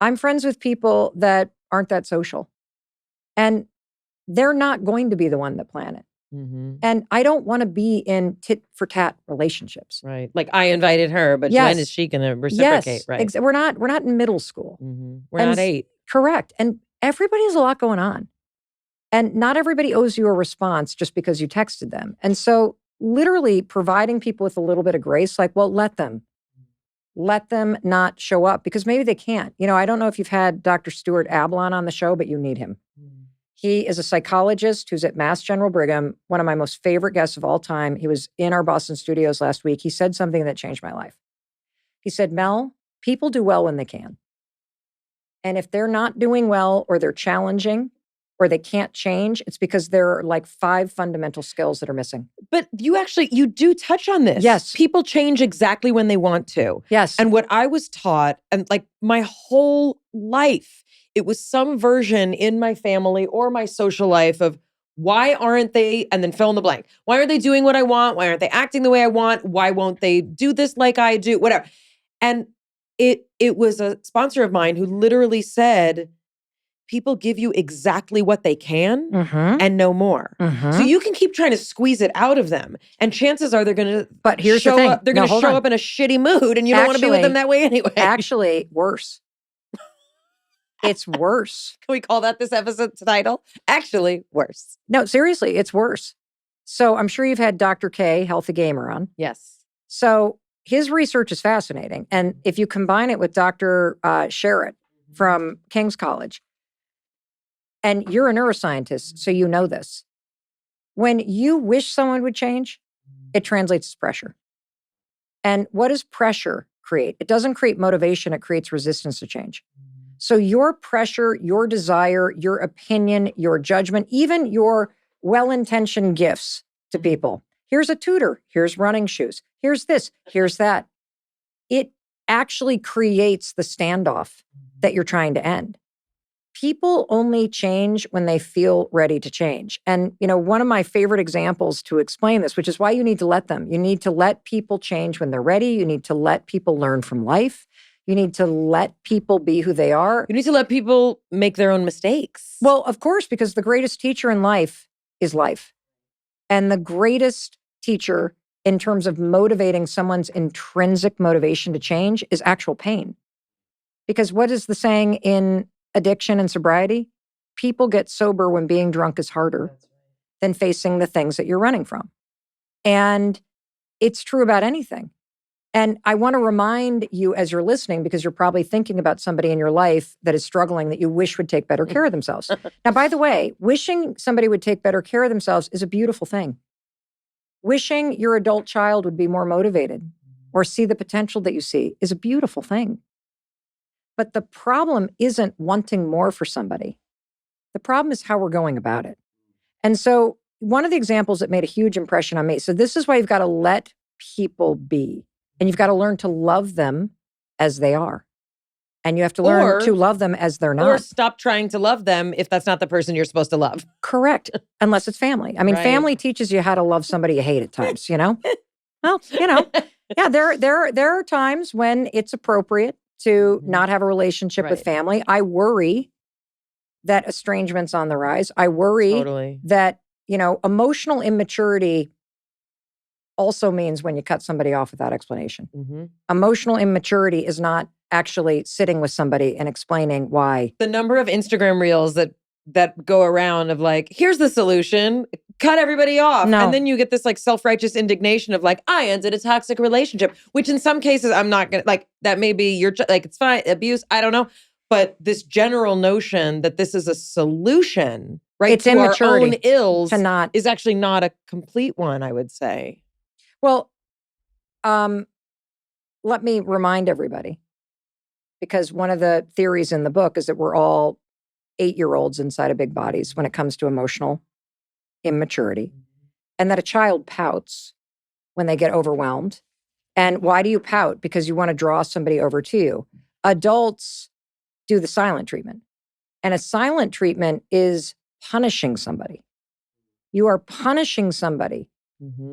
I'm friends with people that aren't that social. And they're not going to be the one that plan it. Mhm. And I don't want to be in tit for tat relationships. Right. Like I invited her, but Yes. when is she going to reciprocate? Yes. Right. We're not in middle school. We're And not 8. Correct. And everybody has a lot going on. And not everybody owes you a response just because you texted them. And so literally providing people with a little bit of grace, like, well, let them not show up because maybe they can't. I don't know if you've had Dr. Stuart Ablon on the show, but you need him. He is a psychologist who's at Mass General Brigham, one of my most favorite guests of all time. He was in our Boston studios last week. He said something that changed my life. He said, Mel, people do well when they can. And if they're not doing well or they're challenging or they can't change, it's because there are like 5 fundamental skills that are missing. But you do touch on this. Yes. People change exactly when they want to. Yes. And what I was taught, and like my whole life, it was some version in my family or my social life of why aren't they, and then fill in the blank. Why aren't they doing what I want? Why aren't they acting the way I want? Why won't they do this like I do? Whatever. And it was a sponsor of mine who literally said, people give you exactly what they can and no more. So you can keep trying to squeeze it out of them. And chances are they're going to But here's the thing. They're going to show up in a shitty mood and you don't want to be with them that way anyway. Actually, worse. It's worse. Can we call that this episode's title? Actually, worse. No, seriously, it's worse. So I'm sure you've had Dr. K, Healthy Gamer, on. Yes. So his research is fascinating. And if you combine it with Dr. Sherritt from King's College, and you're a neuroscientist, so you know this. When you wish someone would change, it translates as pressure. And what does pressure create? It doesn't create motivation, it creates resistance to change. So your pressure, your desire, your opinion, your judgment, even your well-intentioned gifts to people. Here's a tutor, here's running shoes, here's this, here's that. It actually creates the standoff that you're trying to end. People only change when they feel ready to change. And, one of my favorite examples to explain this, which is why you need to let them. You need to let people change when they're ready. You need to let people learn from life. You need to let people be who they are. You need to let people make their own mistakes. Well, of course, because the greatest teacher in life is life. And the greatest teacher in terms of motivating someone's intrinsic motivation to change is actual pain. Because what is the saying in addiction and sobriety? People get sober when being drunk is harder than facing the things that you're running from. And it's true about anything. And I want to remind you as you're listening, because you're probably thinking about somebody in your life that is struggling that you wish would take better care of themselves. Now, by the way, wishing somebody would take better care of themselves is a beautiful thing. Wishing your adult child would be more motivated or see the potential that you see is a beautiful thing. But the problem isn't wanting more for somebody. The problem is how we're going about it. And so one of the examples that made a huge impression on me, so this is why you've got to let people be. And you've got to learn to love them as they are. And you have to learn to love them as they're not. Or stop trying to love them if that's not the person you're supposed to love. Correct. Unless it's family. I mean, Right. Family teaches you how to love somebody you hate at times, Well, yeah, there are times when it's appropriate to not have a relationship with Right. family. I worry that estrangement's on the rise. I worry Totally. that, emotional immaturity also means when you cut somebody off without explanation. Emotional immaturity is not actually sitting with somebody and explaining why. The number of Instagram reels that go around of like, here's the solution, cut everybody off. No. And then you get this like self-righteous indignation of like, I ended a toxic relationship, which in some cases I'm not going to, like, that may be like, it's fine, abuse, I don't know. But this general notion that this is a solution, right, It's to our immaturity own ills to not. is actually not a complete one, I would say. Well, let me remind everybody, because one of the theories in the book is that we're all 8-year-olds inside of big bodies when it comes to emotional immaturity, and that a child pouts when they get overwhelmed. And why do you pout? Because you want to draw somebody over to you. Adults do the silent treatment. And a silent treatment is punishing somebody. You are punishing somebody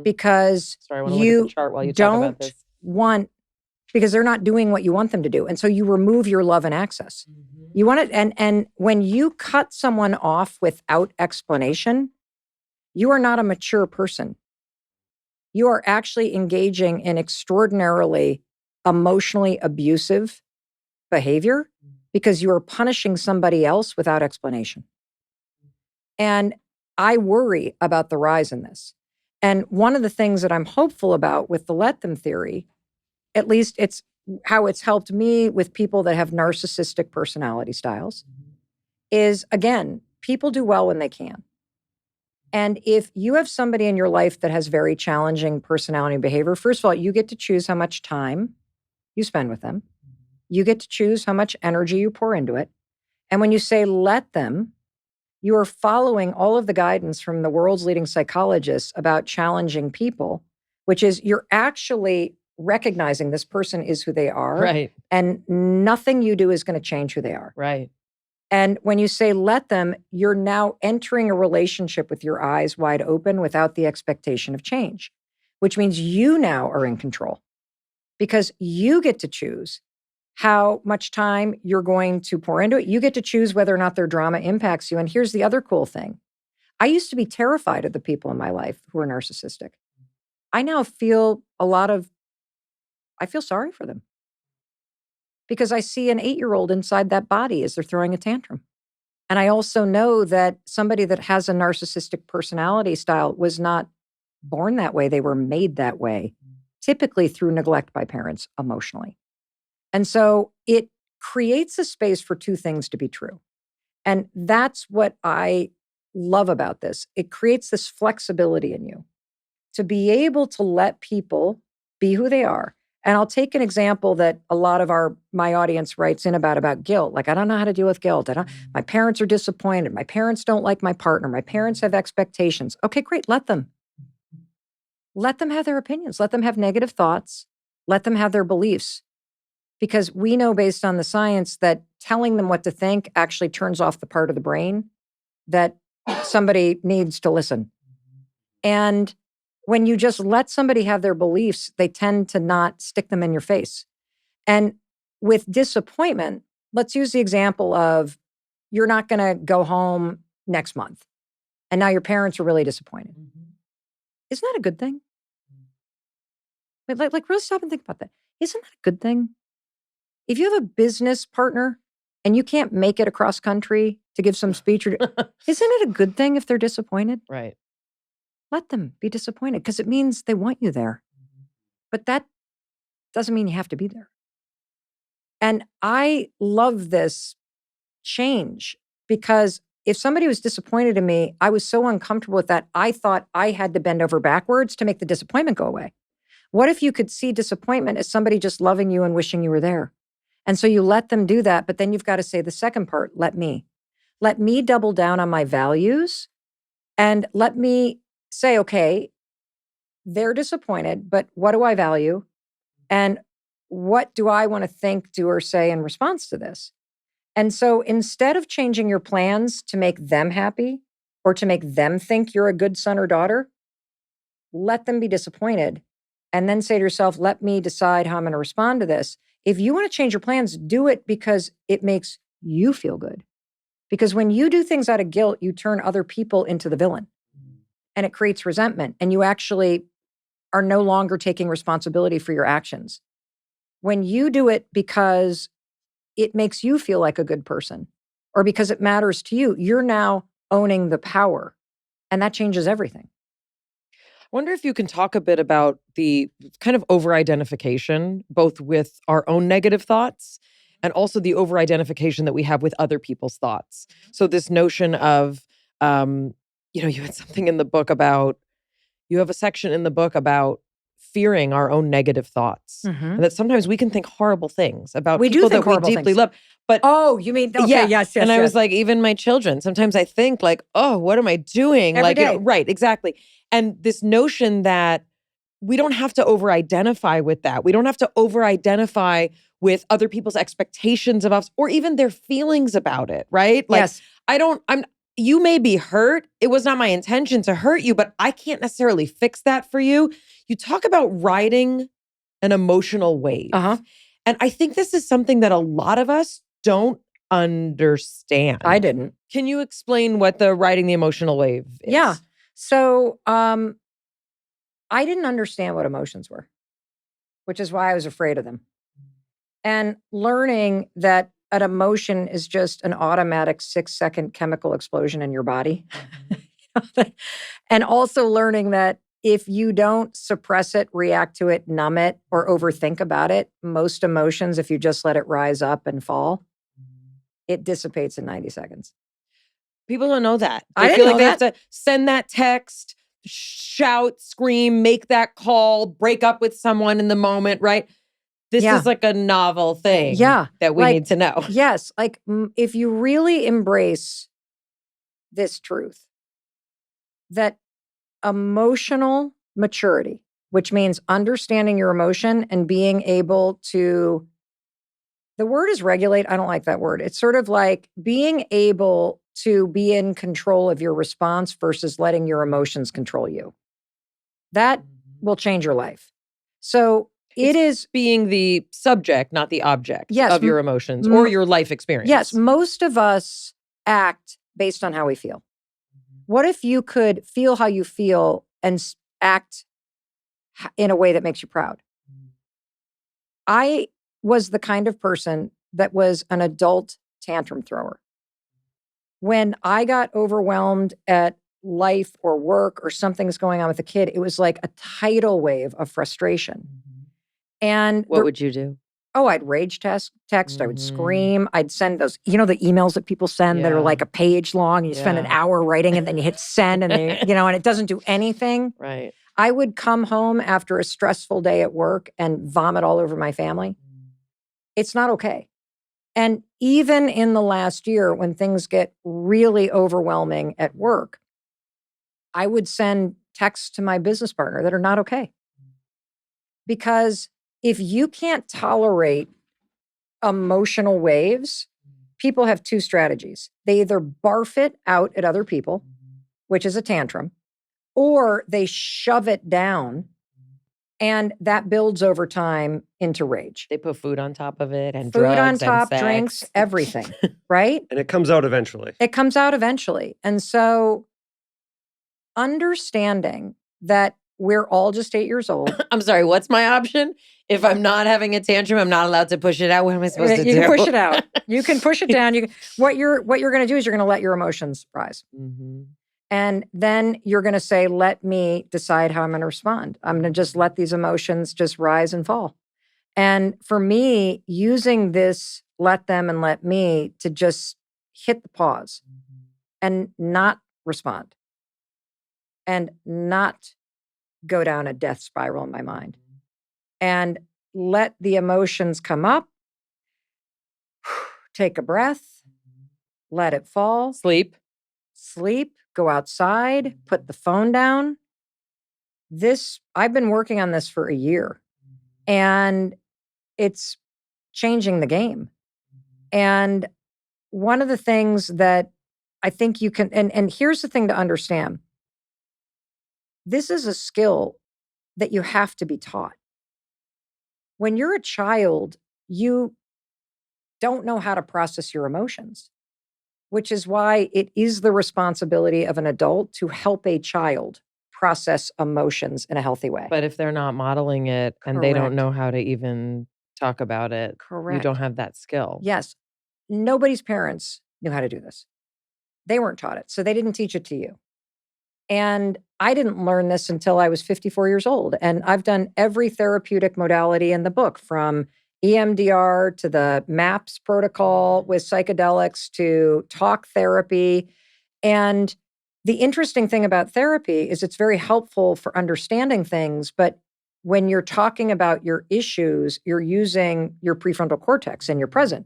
because Sorry, I want to look at you the chart while you talk about this. because they're not doing what you want them to do. And so you remove your love and access. You want it, and when you cut someone off without explanation, you are not a mature person. You are actually engaging in extraordinarily emotionally abusive behavior because you are punishing somebody else without explanation. And I worry about the rise in this. And one of the things that I'm hopeful about with the let them theory, at least it's how it's helped me with people that have narcissistic personality styles, is again, people do well when they can. And if you have somebody in your life that has very challenging personality and behavior, first of all, you get to choose how much time you spend with them. You get to choose how much energy you pour into it. And when you say let them, you are following all of the guidance from the world's leading psychologists about challenging people, which is you're actually recognizing this person is who they are. Right. And nothing you do is going to change who they are. Right. And when you say let them, you're now entering a relationship with your eyes wide open without the expectation of change, which means you now are in control because you get to choose how much time you're going to pour into it. You get to choose whether or not their drama impacts you. And here's the other cool thing. I used to be terrified of the people in my life who are narcissistic. I now feel I feel sorry for them because I see an 8-year-old inside that body as they're throwing a tantrum. And I also know that somebody that has a narcissistic personality style was not born that way. They were made that way, typically through neglect by parents emotionally. And so it creates a space for two things to be true. And that's what I love about this. It creates this flexibility in you to be able to let people be who they are. And I'll take an example that a lot of my audience writes in about guilt. Like, I don't know how to deal with guilt. My parents are disappointed. My parents don't like my partner. My parents have expectations. Okay, great. Let them. Let them have their opinions. Let them have negative thoughts. Let them have their beliefs. Because we know based on the science that telling them what to think actually turns off the part of the brain that somebody needs to listen. And when you just let somebody have their beliefs, they tend to not stick them in your face. And with disappointment, let's use the example of you're not going to go home next month. And now your parents are really disappointed. Isn't that a good thing? Like really stop and think about that. Isn't that a good thing? If you have a business partner and you can't make it across country to give some speech, isn't it a good thing if they're disappointed? Right. Let them be disappointed because it means they want you there. But that doesn't mean you have to be there. And I love this change because if somebody was disappointed in me, I was so uncomfortable with that. I thought I had to bend over backwards to make the disappointment go away. What if you could see disappointment as somebody just loving you and wishing you were there? And so you let them do that, but then you've got to say the second part, let me. Let me double down on my values and let me say, okay, they're disappointed, but what do I value? And what do I want to think, do, or say in response to this? And so instead of changing your plans to make them happy or to make them think you're a good son or daughter, let them be disappointed. And then say to yourself, let me decide how I'm going to respond to this. If you want to change your plans, do it because it makes you feel good. Because when you do things out of guilt, you turn other people into the villain. And it creates resentment. And you actually are no longer taking responsibility for your actions. When you do it because it makes you feel like a good person or because it matters to you, you're now owning the power. And that changes everything. I wonder if you can talk a bit about the kind of over-identification, both with our own negative thoughts and also the over-identification that we have with other people's thoughts. So this notion of, you had something in the book about, you have a section in the book about fearing our own negative thoughts. And that sometimes we can think horrible things about We do people think that we horrible deeply things. love. But Oh, you mean, okay, yeah. yes. And I yes. was like, even my children, sometimes I think like, oh, what am I doing? Every like, day. right, exactly. And this notion that we don't have to over-identify with that. We don't have to over-identify with other people's expectations of us or even their feelings about it, right? Like, Yes. you may be hurt. It was not my intention to hurt you, but I can't necessarily fix that for you. You talk about riding an emotional wave. And I think this is something that a lot of us don't understand. I didn't. Can you explain what the riding the emotional wave is? Yeah. So I didn't understand what emotions were, which is why I was afraid of them. And learning that an emotion is just an automatic 6-second chemical explosion in your body. And also learning that if you don't suppress it, react to it, numb it, or overthink about it, most emotions, if you just let it rise up and fall, it dissipates in 90 seconds. People don't know that. I They didn't feel like know they that. have to send that text, shout, scream, make that call, break up with someone in the moment, right? This Yeah. is like a novel thing that we like, need to know. Yes. Like if you really embrace this truth, that emotional maturity, which means understanding your emotion and being able to, the word is regulate. I don't like that word. It's sort of like being able to be in control of your response versus letting your emotions control you. That will change your life. So it is being the subject, not the object Yes, of your emotions or your life experience. Yes, most of us act based on how we feel. What if you could feel how you feel and act in a way that makes you proud? I was the kind of person that was an adult tantrum thrower. When I got overwhelmed at life or work or something's going on with a kid, it was like a tidal wave of frustration. And what would you do? Oh, I'd rage text, I would scream. I'd send those, the emails that people send that are like a page long. You spend an hour writing and then you hit send and then, and it doesn't do anything. Right. I would come home after a stressful day at work and vomit all over my family. It's not okay. And even in the last year, when things get really overwhelming at work, I would send texts to my business partner that are not okay. Because if you can't tolerate emotional waves, people have two strategies. They either barf it out at other people, which is a tantrum, or they shove it down, and that builds over time into rage. They put food on top of it and food drugs on top, and sex. drinks, everything, right? And it comes out eventually. It comes out eventually. And so understanding that we're all just 8 years old. I'm sorry, what's my option? If I'm not having a tantrum, I'm not allowed to push it out. What am I supposed to do? You can push it out. You can push it down. What you're going to do is you're going to let your emotions rise. And then you're going to say, let me decide how I'm going to respond. I'm going to just let these emotions just rise and fall. And for me, using this let them and let me to just hit the pause and not respond and not go down a death spiral in my mind and let the emotions come up, take a breath, let it fall. Sleep, go outside, put the phone down. I've been working on this for a year and it's changing the game. And one of the things that I think you can, and here's the thing to understand. This is a skill that you have to be taught. When you're a child, you don't know how to process your emotions, which is why it is the responsibility of an adult to help a child process emotions in a healthy way. But if they're not modeling it and they don't know how to even talk about it, you don't have that skill. Yes. Nobody's parents knew how to do this. They weren't taught it, so they didn't teach it to you. And I didn't learn this until I was 54 years old. And I've done every therapeutic modality in the book, from EMDR to the MAPS protocol with psychedelics to talk therapy. And the interesting thing about therapy is it's very helpful for understanding things, but when you're talking about your issues, you're using your prefrontal cortex and you're present.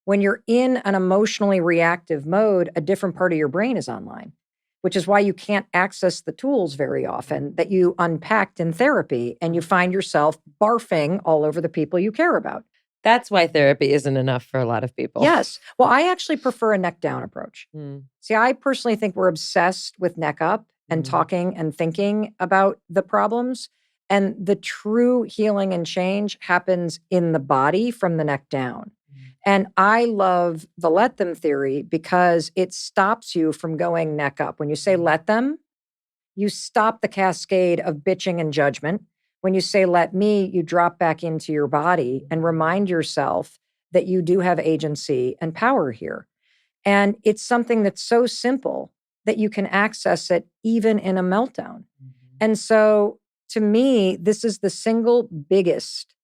When you're in an emotionally reactive mode, a different part of your brain is online, which is why you can't access the tools very often that you unpacked in therapy, and you find yourself barfing all over the people you care about. That's why therapy isn't enough for a lot of people. Yes. Well, I actually prefer a neck down approach. Mm. See, I personally think we're obsessed with neck up and talking and thinking about the problems. And the true healing and change happens in the body from the neck down. And I love the let them theory because it stops you from going neck up. When you say let them, you stop the cascade of bitching and judgment. When you say let me, you drop back into your body and remind yourself that you do have agency and power here. And it's something that's so simple that you can access it even in a meltdown. And so to me, this is the single biggest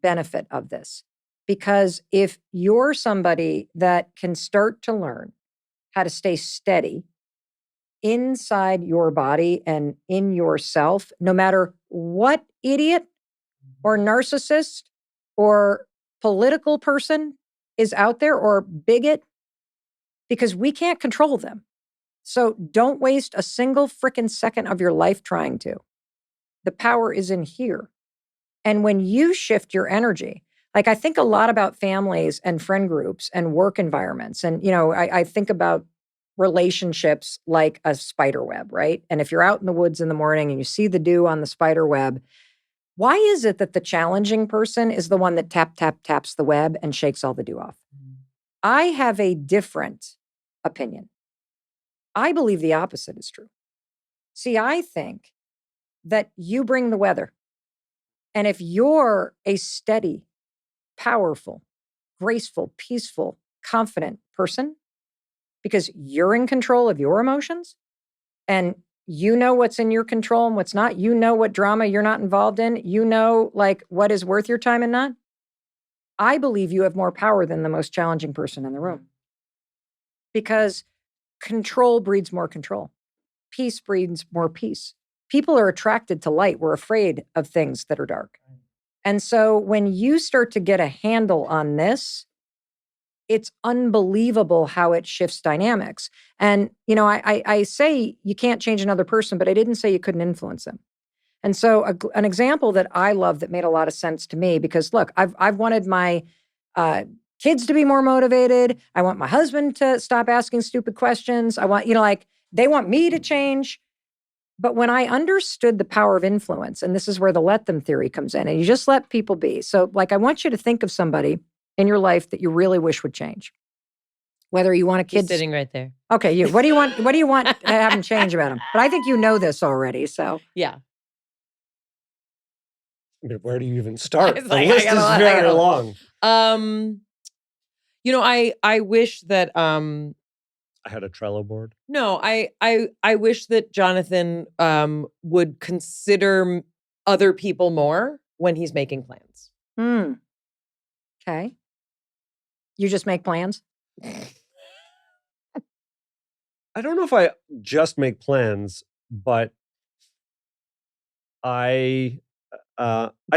benefit of this. Because if you're somebody that can start to learn how to stay steady inside your body and in yourself, no matter what idiot or narcissist or political person is out there or bigot, because we can't control them. So don't waste a single frickin' second of your life trying to. The power is in here. And when you shift your energy, like I think a lot about families and friend groups and work environments. And, I think about relationships like a spider web, right? And if you're out in the woods in the morning and you see the dew on the spider web, why is it that the challenging person is the one that taps the web and shakes all the dew off? I have a different opinion. I believe the opposite is true. See, I think that you bring the weather. And if you're a steady, powerful, graceful, peaceful, confident person, because you're in control of your emotions and you know what's in your control and what's not, you know what drama you're not involved in, you know like what is worth your time and not, I believe you have more power than the most challenging person in the room. Because control breeds more control. Peace breeds more peace. People are attracted to light. We're afraid of things that are dark. And so when you start to get a handle on this, it's unbelievable how it shifts dynamics. And, I say you can't change another person, but I didn't say you couldn't influence them. And so an example that I love that made a lot of sense to me, because look, I've wanted my kids to be more motivated. I want my husband to stop asking stupid questions. I want, they want me to change. But when I understood the power of influence, and this is where the let them theory comes in, and you just let people be. So I want you to think of somebody in your life that you really wish would change. Whether you want a kid sitting right there. Okay, you. What do you want? What do you want to have them change about them? But I think you know this already. So Yeah. I mean, where do you even start? It's The like, list I is gotta- very long. I wish that I had a Trello board. no, I wish that Jonathan would consider other people more when he's making plans. Okay. You just make plans? I don't know if I just make plans, but I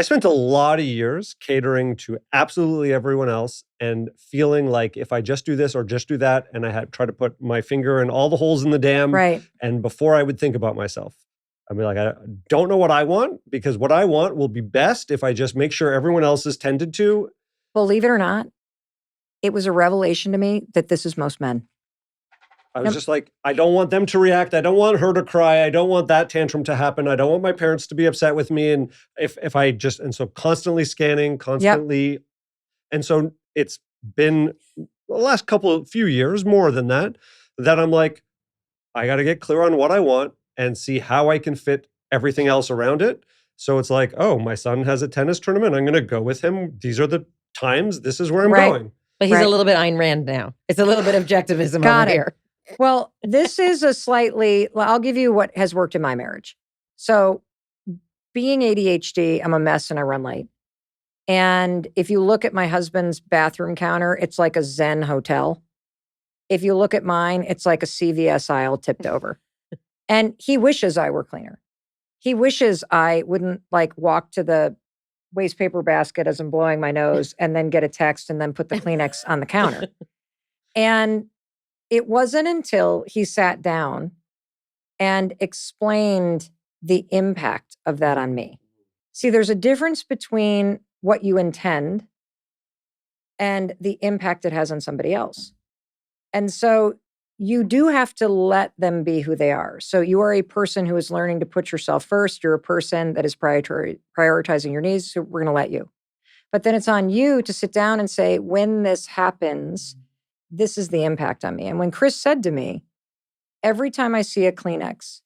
spent a lot of years catering to absolutely everyone else and feeling like if I just do this or just do that, and I had tried to put my finger in all the holes in the dam, Right. and before I would think about myself, I'd be like, I don't know what I want, because what I want will be best if I just make sure everyone else is tended to. Believe it or not, it was a revelation to me that this is most men. I was just like, I don't want them to react. I don't want her to cry. I don't want that tantrum to happen. I don't want my parents to be upset with me. And if I just, and so constantly scanning, constantly. And so it's been the last few years, more than that I'm like, I got to get clear on what I want and see how I can fit everything else around it. So it's like, oh, my son has a tennis tournament. I'm going to go with him. These are the times. This is where I'm going. But he's a little bit Ayn Rand now. It's a little bit objectivism Got over it. here. Well, this is I'll give you what has worked in my marriage. So being ADHD, I'm a mess and I run late. And if you look at my husband's bathroom counter, it's like a Zen hotel. If you look at mine, it's like a CVS aisle tipped over. And he wishes I were cleaner. He wishes I wouldn't like walk to the waste paper basket as I'm blowing my nose and then get a text and then put the Kleenex on the counter. And it wasn't until he sat down and explained the impact of that on me. See, there's a difference between what you intend and the impact it has on somebody else. And so you do have to let them be who they are. So you are a person who is learning to put yourself first. You're a person that is prioritizing your needs. So we're going to let you. But then it's on you to sit down and say, when this happens, this is the impact on me. And when Chris said to me, every time I see a Kleenex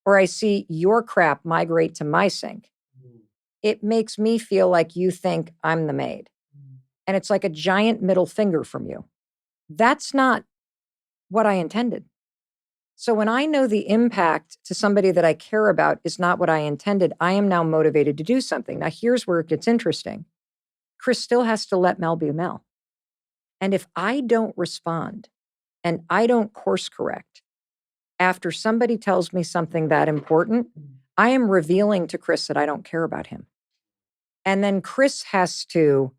or I see your crap migrate to my sink, it makes me feel like you think I'm the maid. And it's like a giant middle finger from you. That's not what I intended. So when I know the impact to somebody that I care about is not what I intended, I am now motivated to do something. Now, here's where it gets interesting. Chris still has to let Mel be Mel. And if I don't respond and I don't course correct after somebody tells me something that important, I am revealing to Chris that I don't care about him. And then Chris has to,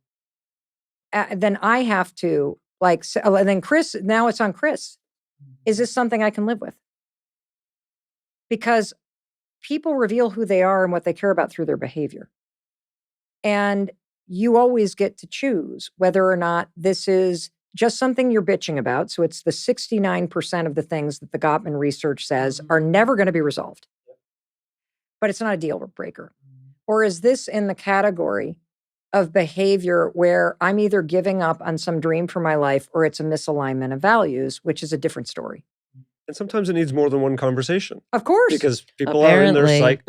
then I have to and then Chris, now it's on Chris. Is this something I can live with? Because people reveal who they are and what they care about through their behavior. And you always get to choose whether or not this is just something you're bitching about. So it's the 69% of the things that the Gottman research says are never going to be resolved. But it's not a deal breaker. Or is this in the category of behavior where I'm either giving up on some dream for my life or it's a misalignment of values, which is a different story. And sometimes it needs more than one conversation. Of course. Because people are in their psych.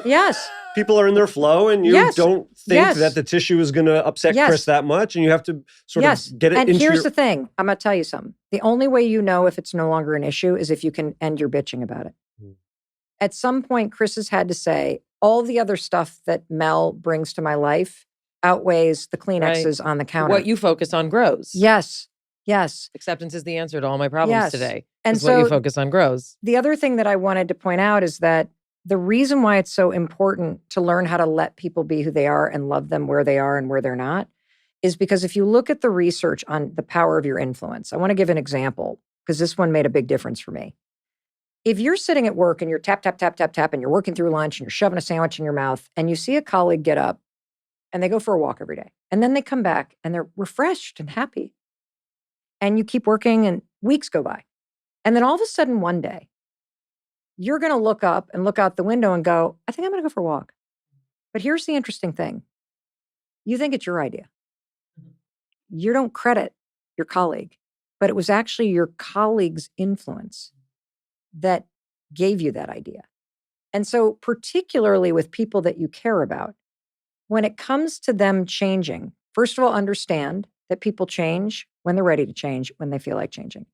Yes. People are in their flow and you don't think that the tissue is going to upset Chris that much. And you have to sort of get it and into here's the thing. I'm going to tell you something. The only way you know if it's no longer an issue is if you can end your bitching about it. At some point, Chris has had to say, all the other stuff that Mel brings to my life outweighs the Kleenexes on the counter. What you focus on grows. Yes. Yes. Acceptance is the answer to all my problems today. And so what you focus on grows. The other thing that I wanted to point out is that the reason why it's so important to learn how to let people be who they are and love them where they are and where they're not is because if you look at the research on the power of your influence, I want to give an example because this one made a big difference for me. If you're sitting at work and you're tap, tap, tap, tap, tap, and you're working through lunch and you're shoving a sandwich in your mouth and you see a colleague get up and they go for a walk every day and then they come back and they're refreshed and happy and you keep working and weeks go by. And then all of a sudden one day, you're going to look up and look out the window and go, I think I'm going to go for a walk. But here's the interesting thing. You think it's your idea. You don't credit your colleague, but it was actually your colleague's influence that gave you that idea. And so particularly with people that you care about, when it comes to them changing, first of all, understand that people change when they're ready to change, when they feel like changing.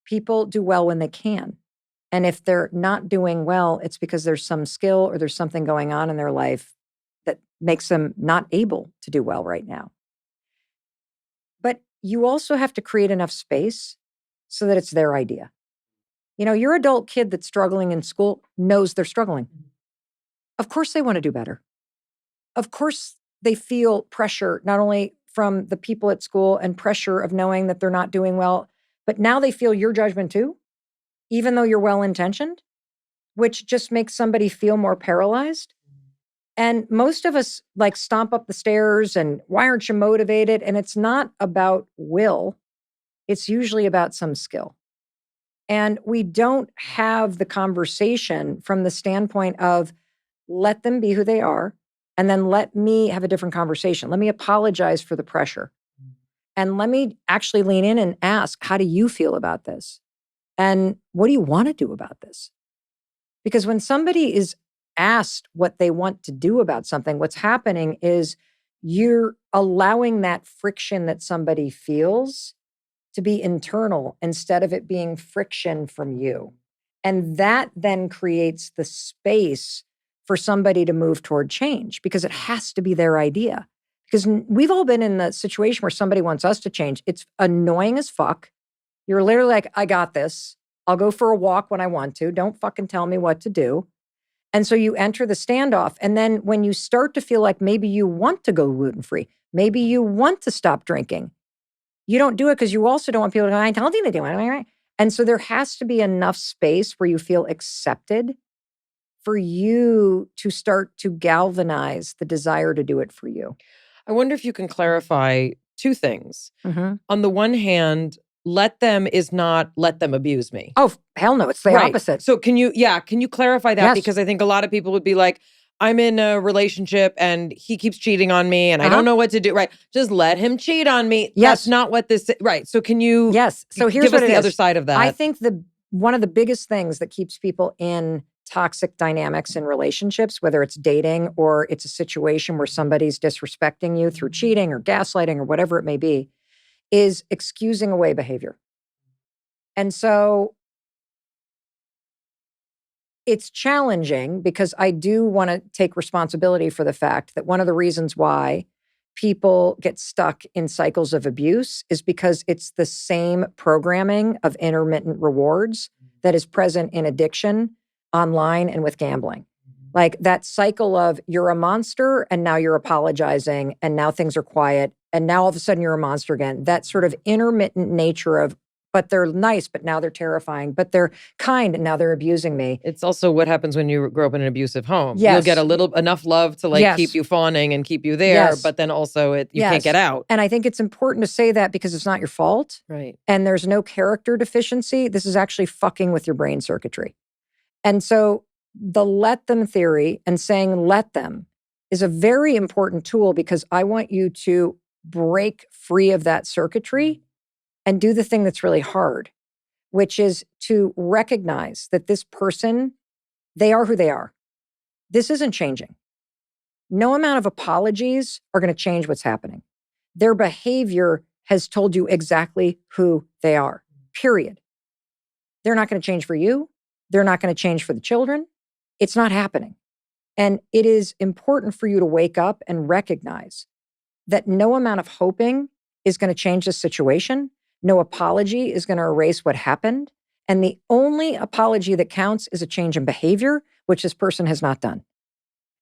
People do well when they can. And if they're not doing well, it's because there's some skill or there's something going on in their life that makes them not able to do well right now. But you also have to create enough space so that it's their idea. You know, your adult kid that's struggling in school knows they're struggling. Of course they want to do better. Of course they feel pressure, not only from the people at school and pressure of knowing that they're not doing well, but now they feel your judgment too, even though you're well-intentioned, which just makes somebody feel more paralyzed. And most of us like stomp up the stairs and why aren't you motivated? And it's not about will. It's usually about some skill. And we don't have the conversation from the standpoint of let them be who they are, and then let me have a different conversation. Let me apologize for the pressure. And let me actually lean in and ask, how do you feel about this? And what do you want to do about this? Because when somebody is asked what they want to do about something, what's happening is you're allowing that friction that somebody feels to be internal instead of it being friction from you. And that then creates the space for somebody to move toward change because it has to be their idea. Because we've all been in the situation where somebody wants us to change. It's annoying as fuck. You're literally like, I got this. I'll go for a walk when I want to. Don't fucking tell me what to do. And so you enter the standoff. And then when you start to feel like maybe you want to go gluten-free, maybe you want to stop drinking, you don't do it because you also don't want people to go, I told you to do it. Right? And so there has to be enough space where you feel accepted for you to start to galvanize the desire to do it for you. I wonder if you can clarify two things. Mm-hmm. On the one hand, let them is not let them abuse me. Oh, hell no. It's the opposite. So can you clarify that? Yes. Because I think a lot of people would be like, I'm in a relationship and he keeps cheating on me and I don't know what to do. Right. Just let him cheat on me. Yes. That's not what this, right. So can you Yes. So here's give us what the it other is. side of that? I think one of the biggest things that keeps people in toxic dynamics in relationships, whether it's dating or it's a situation where somebody's disrespecting you through cheating or gaslighting or whatever it may be, is excusing away behavior. And so it's challenging because I do want to take responsibility for the fact that one of the reasons why people get stuck in cycles of abuse is because it's the same programming of intermittent rewards that is present in addiction, online, and with gambling. Like that cycle of you're a monster and now you're apologizing and now things are quiet and now all of a sudden you're a monster again. That sort of intermittent nature of, but they're nice, but now they're terrifying, but they're kind and now they're abusing me. It's also what happens when you grow up in an abusive home. Yes. You'll get enough love to Yes. keep you fawning and keep you there, Yes. but then also you Yes. can't get out. And I think it's important to say that because it's not your fault. Right. And there's no character deficiency. This is actually fucking with your brain circuitry. And so the let them theory and saying let them is a very important tool because I want you to break free of that circuitry and do the thing that's really hard, which is to recognize that this person, they are who they are. This isn't changing. No amount of apologies are going to change what's happening. Their behavior has told you exactly who they are, period. They're not going to change for you. They're not going to change for the children. It's not happening. And it is important for you to wake up and recognize that no amount of hoping is going to change the situation. No apology is going to erase what happened. And the only apology that counts is a change in behavior, which this person has not done.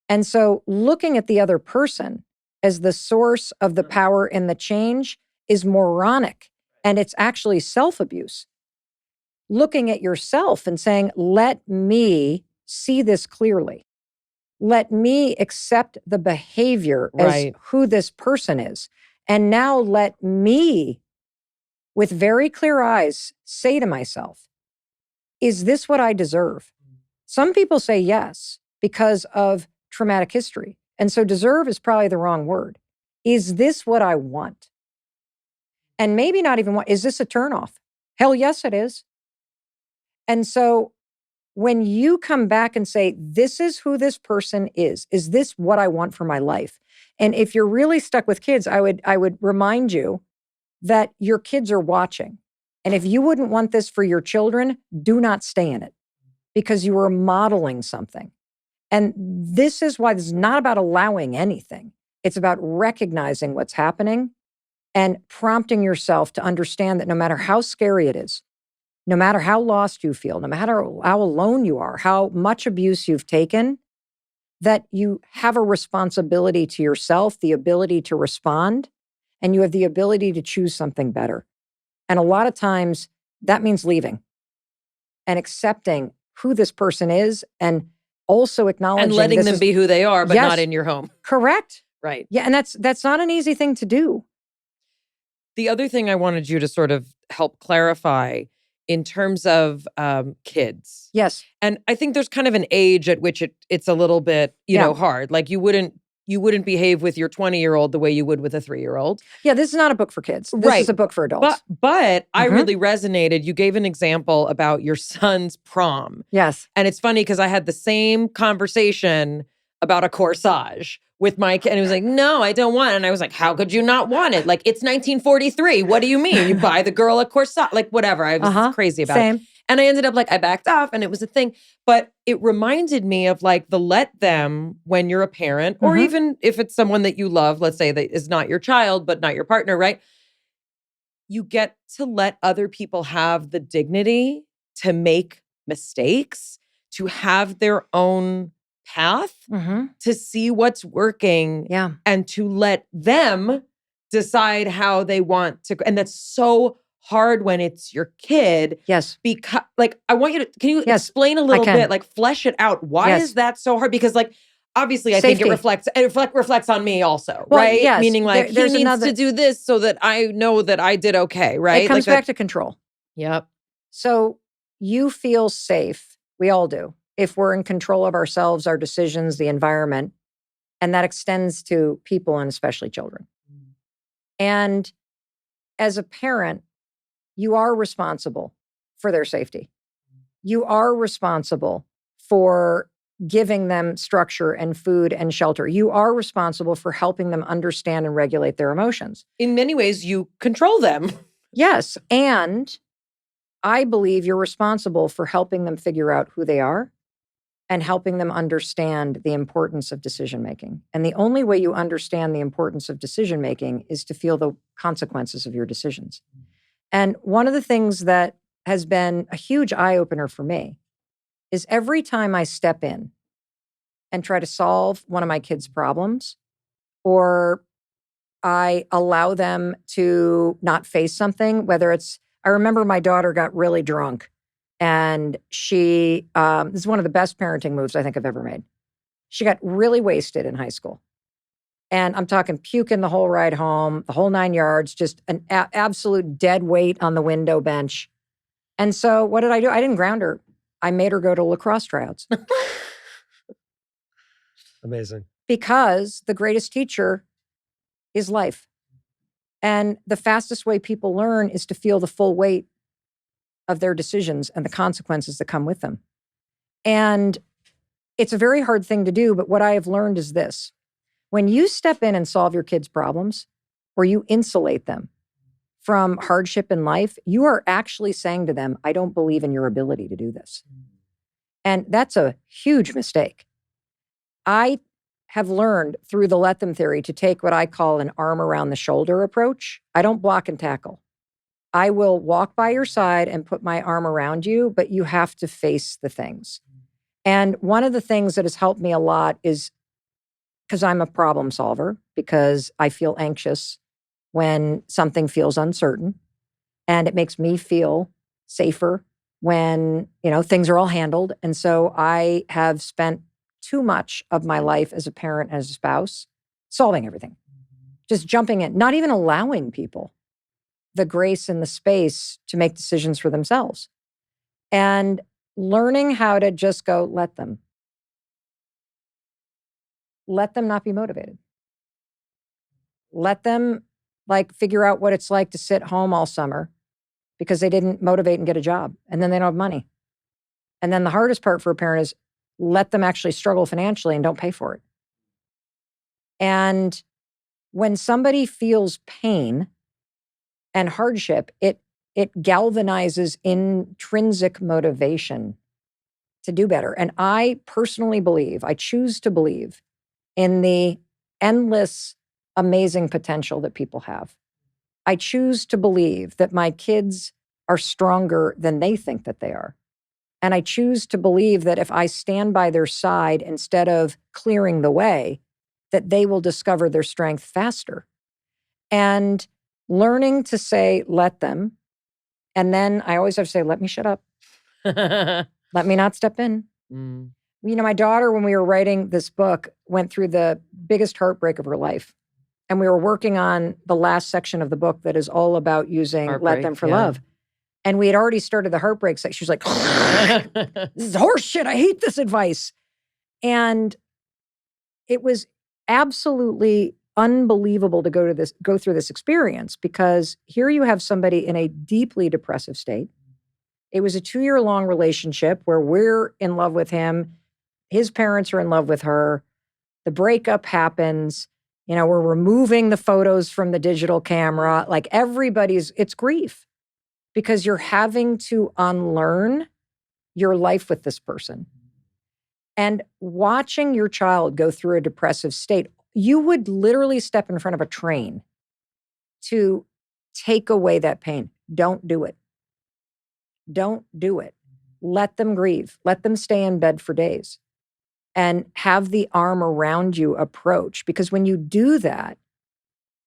And so looking at the other person as the source of the power and the change is moronic. And it's actually self-abuse. Looking at yourself and saying, let me see this clearly. Let me accept the behavior as who this person is. And now let me, with very clear eyes, say to myself, is this what I deserve? Some people say yes because of traumatic history. And so deserve is probably the wrong word. Is this what I want? And maybe not even is this a turnoff? Hell yes, it is. And so when you come back and say, this is who this person is this what I want for my life? And if you're really stuck with kids, I would remind you that your kids are watching. And if you wouldn't want this for your children, do not stay in it because you are modeling something. And this is why this is not about allowing anything. It's about recognizing what's happening and prompting yourself to understand that no matter how scary it is, no matter how lost you feel, no matter how alone you are, how much abuse you've taken, that you have a responsibility to yourself, the ability to respond, and you have the ability to choose something better. And a lot of times that means leaving and accepting who this person is and also acknowledging and letting them be who they are, but not in your home. Correct. Right. Yeah. And that's not an easy thing to do. The other thing I wanted you to sort of help clarify in terms of kids. Yes. And I think there's kind of an age at which it's a little bit, you know, hard. Like you wouldn't behave with your 20-year-old the way you would with a 3-year-old. Yeah, this is not a book for kids. This is a book for adults. But I really resonated. You gave an example about your son's prom. Yes. And it's funny because I had the same conversation about a corsage with my kid. And he was like, no, I don't want it. And I was like, how could you not want it? Like, it's 1943. What do you mean? You buy the girl a corsage? Like, whatever. I was crazy about it. And I ended up I backed off and it was a thing. But it reminded me of the let them when you're a parent, or even if it's someone that you love, let's say that is not your child, but not your partner, right? You get to let other people have the dignity to make mistakes, to have their own path Mm-hmm. to see what's working Yeah. and to let them decide how they want to. And that's so hard when it's your kid. Yes. Because like, I want you to, can you Yes, explain a little can. bit, like flesh it out? Why Yes. is that so hard? Because like, obviously I think Safety. it reflects on me also, Well, right? yes, Meaning like there's he needs another- to do this so that I know that I did okay, right? It comes like back to control. Yep. So you feel safe. We all do. If we're in control of ourselves, our decisions, the environment, and that extends to people and especially children. And as a parent, you are responsible for their safety. You are responsible for giving them structure and food and shelter. You are responsible for helping them understand and regulate their emotions. In many ways, you control them. Yes. And I believe you're responsible for helping them figure out who they are and helping them understand the importance of decision making. And the only way you understand the importance of decision making is to feel the consequences of your decisions. And one of the things that has been a huge eye opener for me is every time I step in and try to solve one of my kids' problems, or I allow them to not face something, whether it's, I remember my daughter got really drunk and she, this is one of the best parenting moves I think I've ever made. She got really wasted in high school. And I'm talking puking the whole ride home, the whole 9 yards, just an absolute dead weight on the window bench. And so what did I do? I didn't ground her. I made her go to lacrosse tryouts. Amazing. Because the greatest teacher is life. And the fastest way people learn is to feel the full weight of their decisions and the consequences that come with them. And it's a very hard thing to do, but what I have learned is this. When you step in and solve your kids' problems, or you insulate them from hardship in life, you are actually saying to them, I don't believe in your ability to do this. And that's a huge mistake. I have learned through the let them theory to take what I call an arm around the shoulder approach. I don't block and tackle. I will walk by your side and put my arm around you, but you have to face the things. And one of the things that has helped me a lot is because I'm a problem solver, because I feel anxious when something feels uncertain, and it makes me feel safer when, things are all handled. And so I have spent too much of my life as a parent, as a spouse, solving everything, just jumping in, not even allowing people the grace and the space to make decisions for themselves. And learning how to just go, let them not be motivated. Let them figure out what it's like to sit home all summer because they didn't motivate and get a job, and then they don't have money. And then the hardest part for a parent is let them actually struggle financially and don't pay for it. And when somebody feels pain and hardship, it galvanizes intrinsic motivation to do better. And I personally believe, I choose to believe in the endless, amazing potential that people have. I choose to believe that my kids are stronger than they think that they are. And I choose to believe that if I stand by their side instead of clearing the way, that they will discover their strength faster. And learning to say, let them. And then I always have to say, let me shut up. Let me not step in. My daughter, when we were writing this book, went through the biggest heartbreak of her life. And we were working on the last section of the book that is all about using Heartbreak, let them for yeah. love. And we had already started the heartbreak section. She was like, this is horse shit. I hate this advice. And it was absolutely unbelievable to go through this experience, because here you have somebody in a deeply depressive state. It was a 2-year-long relationship where we're in love with him. His parents are in love with her. The breakup happens. We're removing the photos from the digital camera. It's grief, because you're having to unlearn your life with this person. And watching your child go through a depressive state, you would literally step in front of a train to take away that pain. Don't do it. Don't do it. Let them grieve. Let them stay in bed for days. and have the arm around you approach. Because when you do that,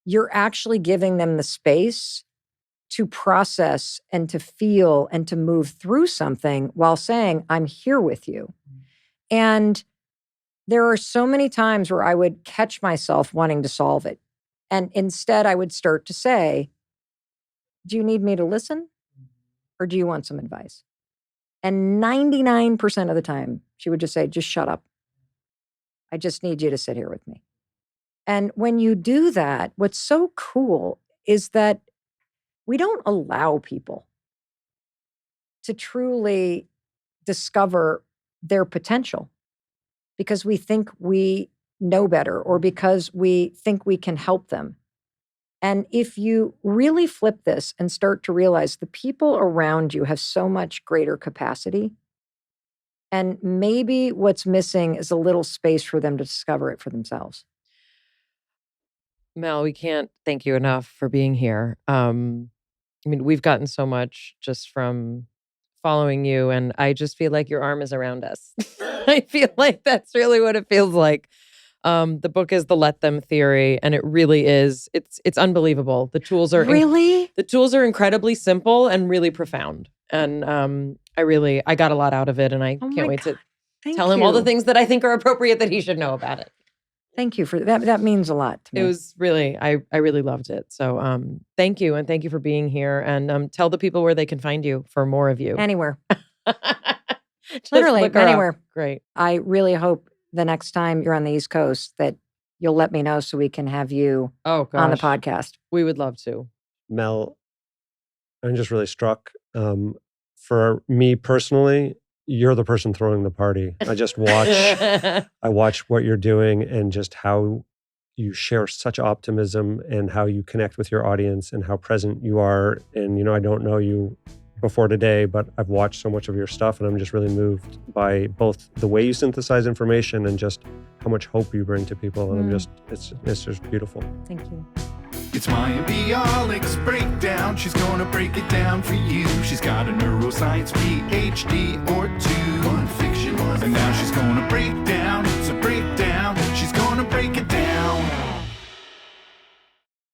you're actually giving them the space to process and to feel and to move through something while saying, I'm here with you. And there are so many times where I would catch myself wanting to solve it. And instead, I would start to say, do you need me to listen? Or do you want some advice? And 99% of the time, she would just say, just shut up. I just need you to sit here with me. And when you do that, what's so cool is that we don't allow people to truly discover their potential because we think we know better or because we think we can help them. And if you really flip this and start to realize the people around you have so much greater capacity, and maybe what's missing is a little space for them to discover it for themselves. Mel, we can't thank you enough for being here. I mean, we've gotten so much just from following you, and I just feel like your arm is around us. I feel like that's really what it feels like. The book is the Let Them Theory, and it really is. It's unbelievable. The tools are Really? the tools are incredibly simple and really profound. And I got a lot out of it, and I can't wait to tell him all the things that I think are appropriate that he should know about it. Thank you for that. That means a lot to me. It was really, I really loved it. So thank you. And thank you for being here. And tell the people where they can find you for more of you. Anywhere. Just Literally, look her up. anywhere. Great. I really hope the next time you're on the East Coast that you'll let me know so we can have you on the podcast. We would love to. Mel, I'm just really struck. For me personally, you're the person throwing the party. I just watch what you're doing and just how you share such optimism and how you connect with your audience and how present you are. And, I don't know you before today, but I've watched so much of your stuff and I'm just really moved by both the way you synthesize information and just how much hope you bring to people. And it's just beautiful. Thank you. It's Mayim Bialik's breakdown. She's gonna break it down for you. She's got a neuroscience PhD or two. One fiction, one and now she's gonna break down. It's a breakdown. She's gonna break it down.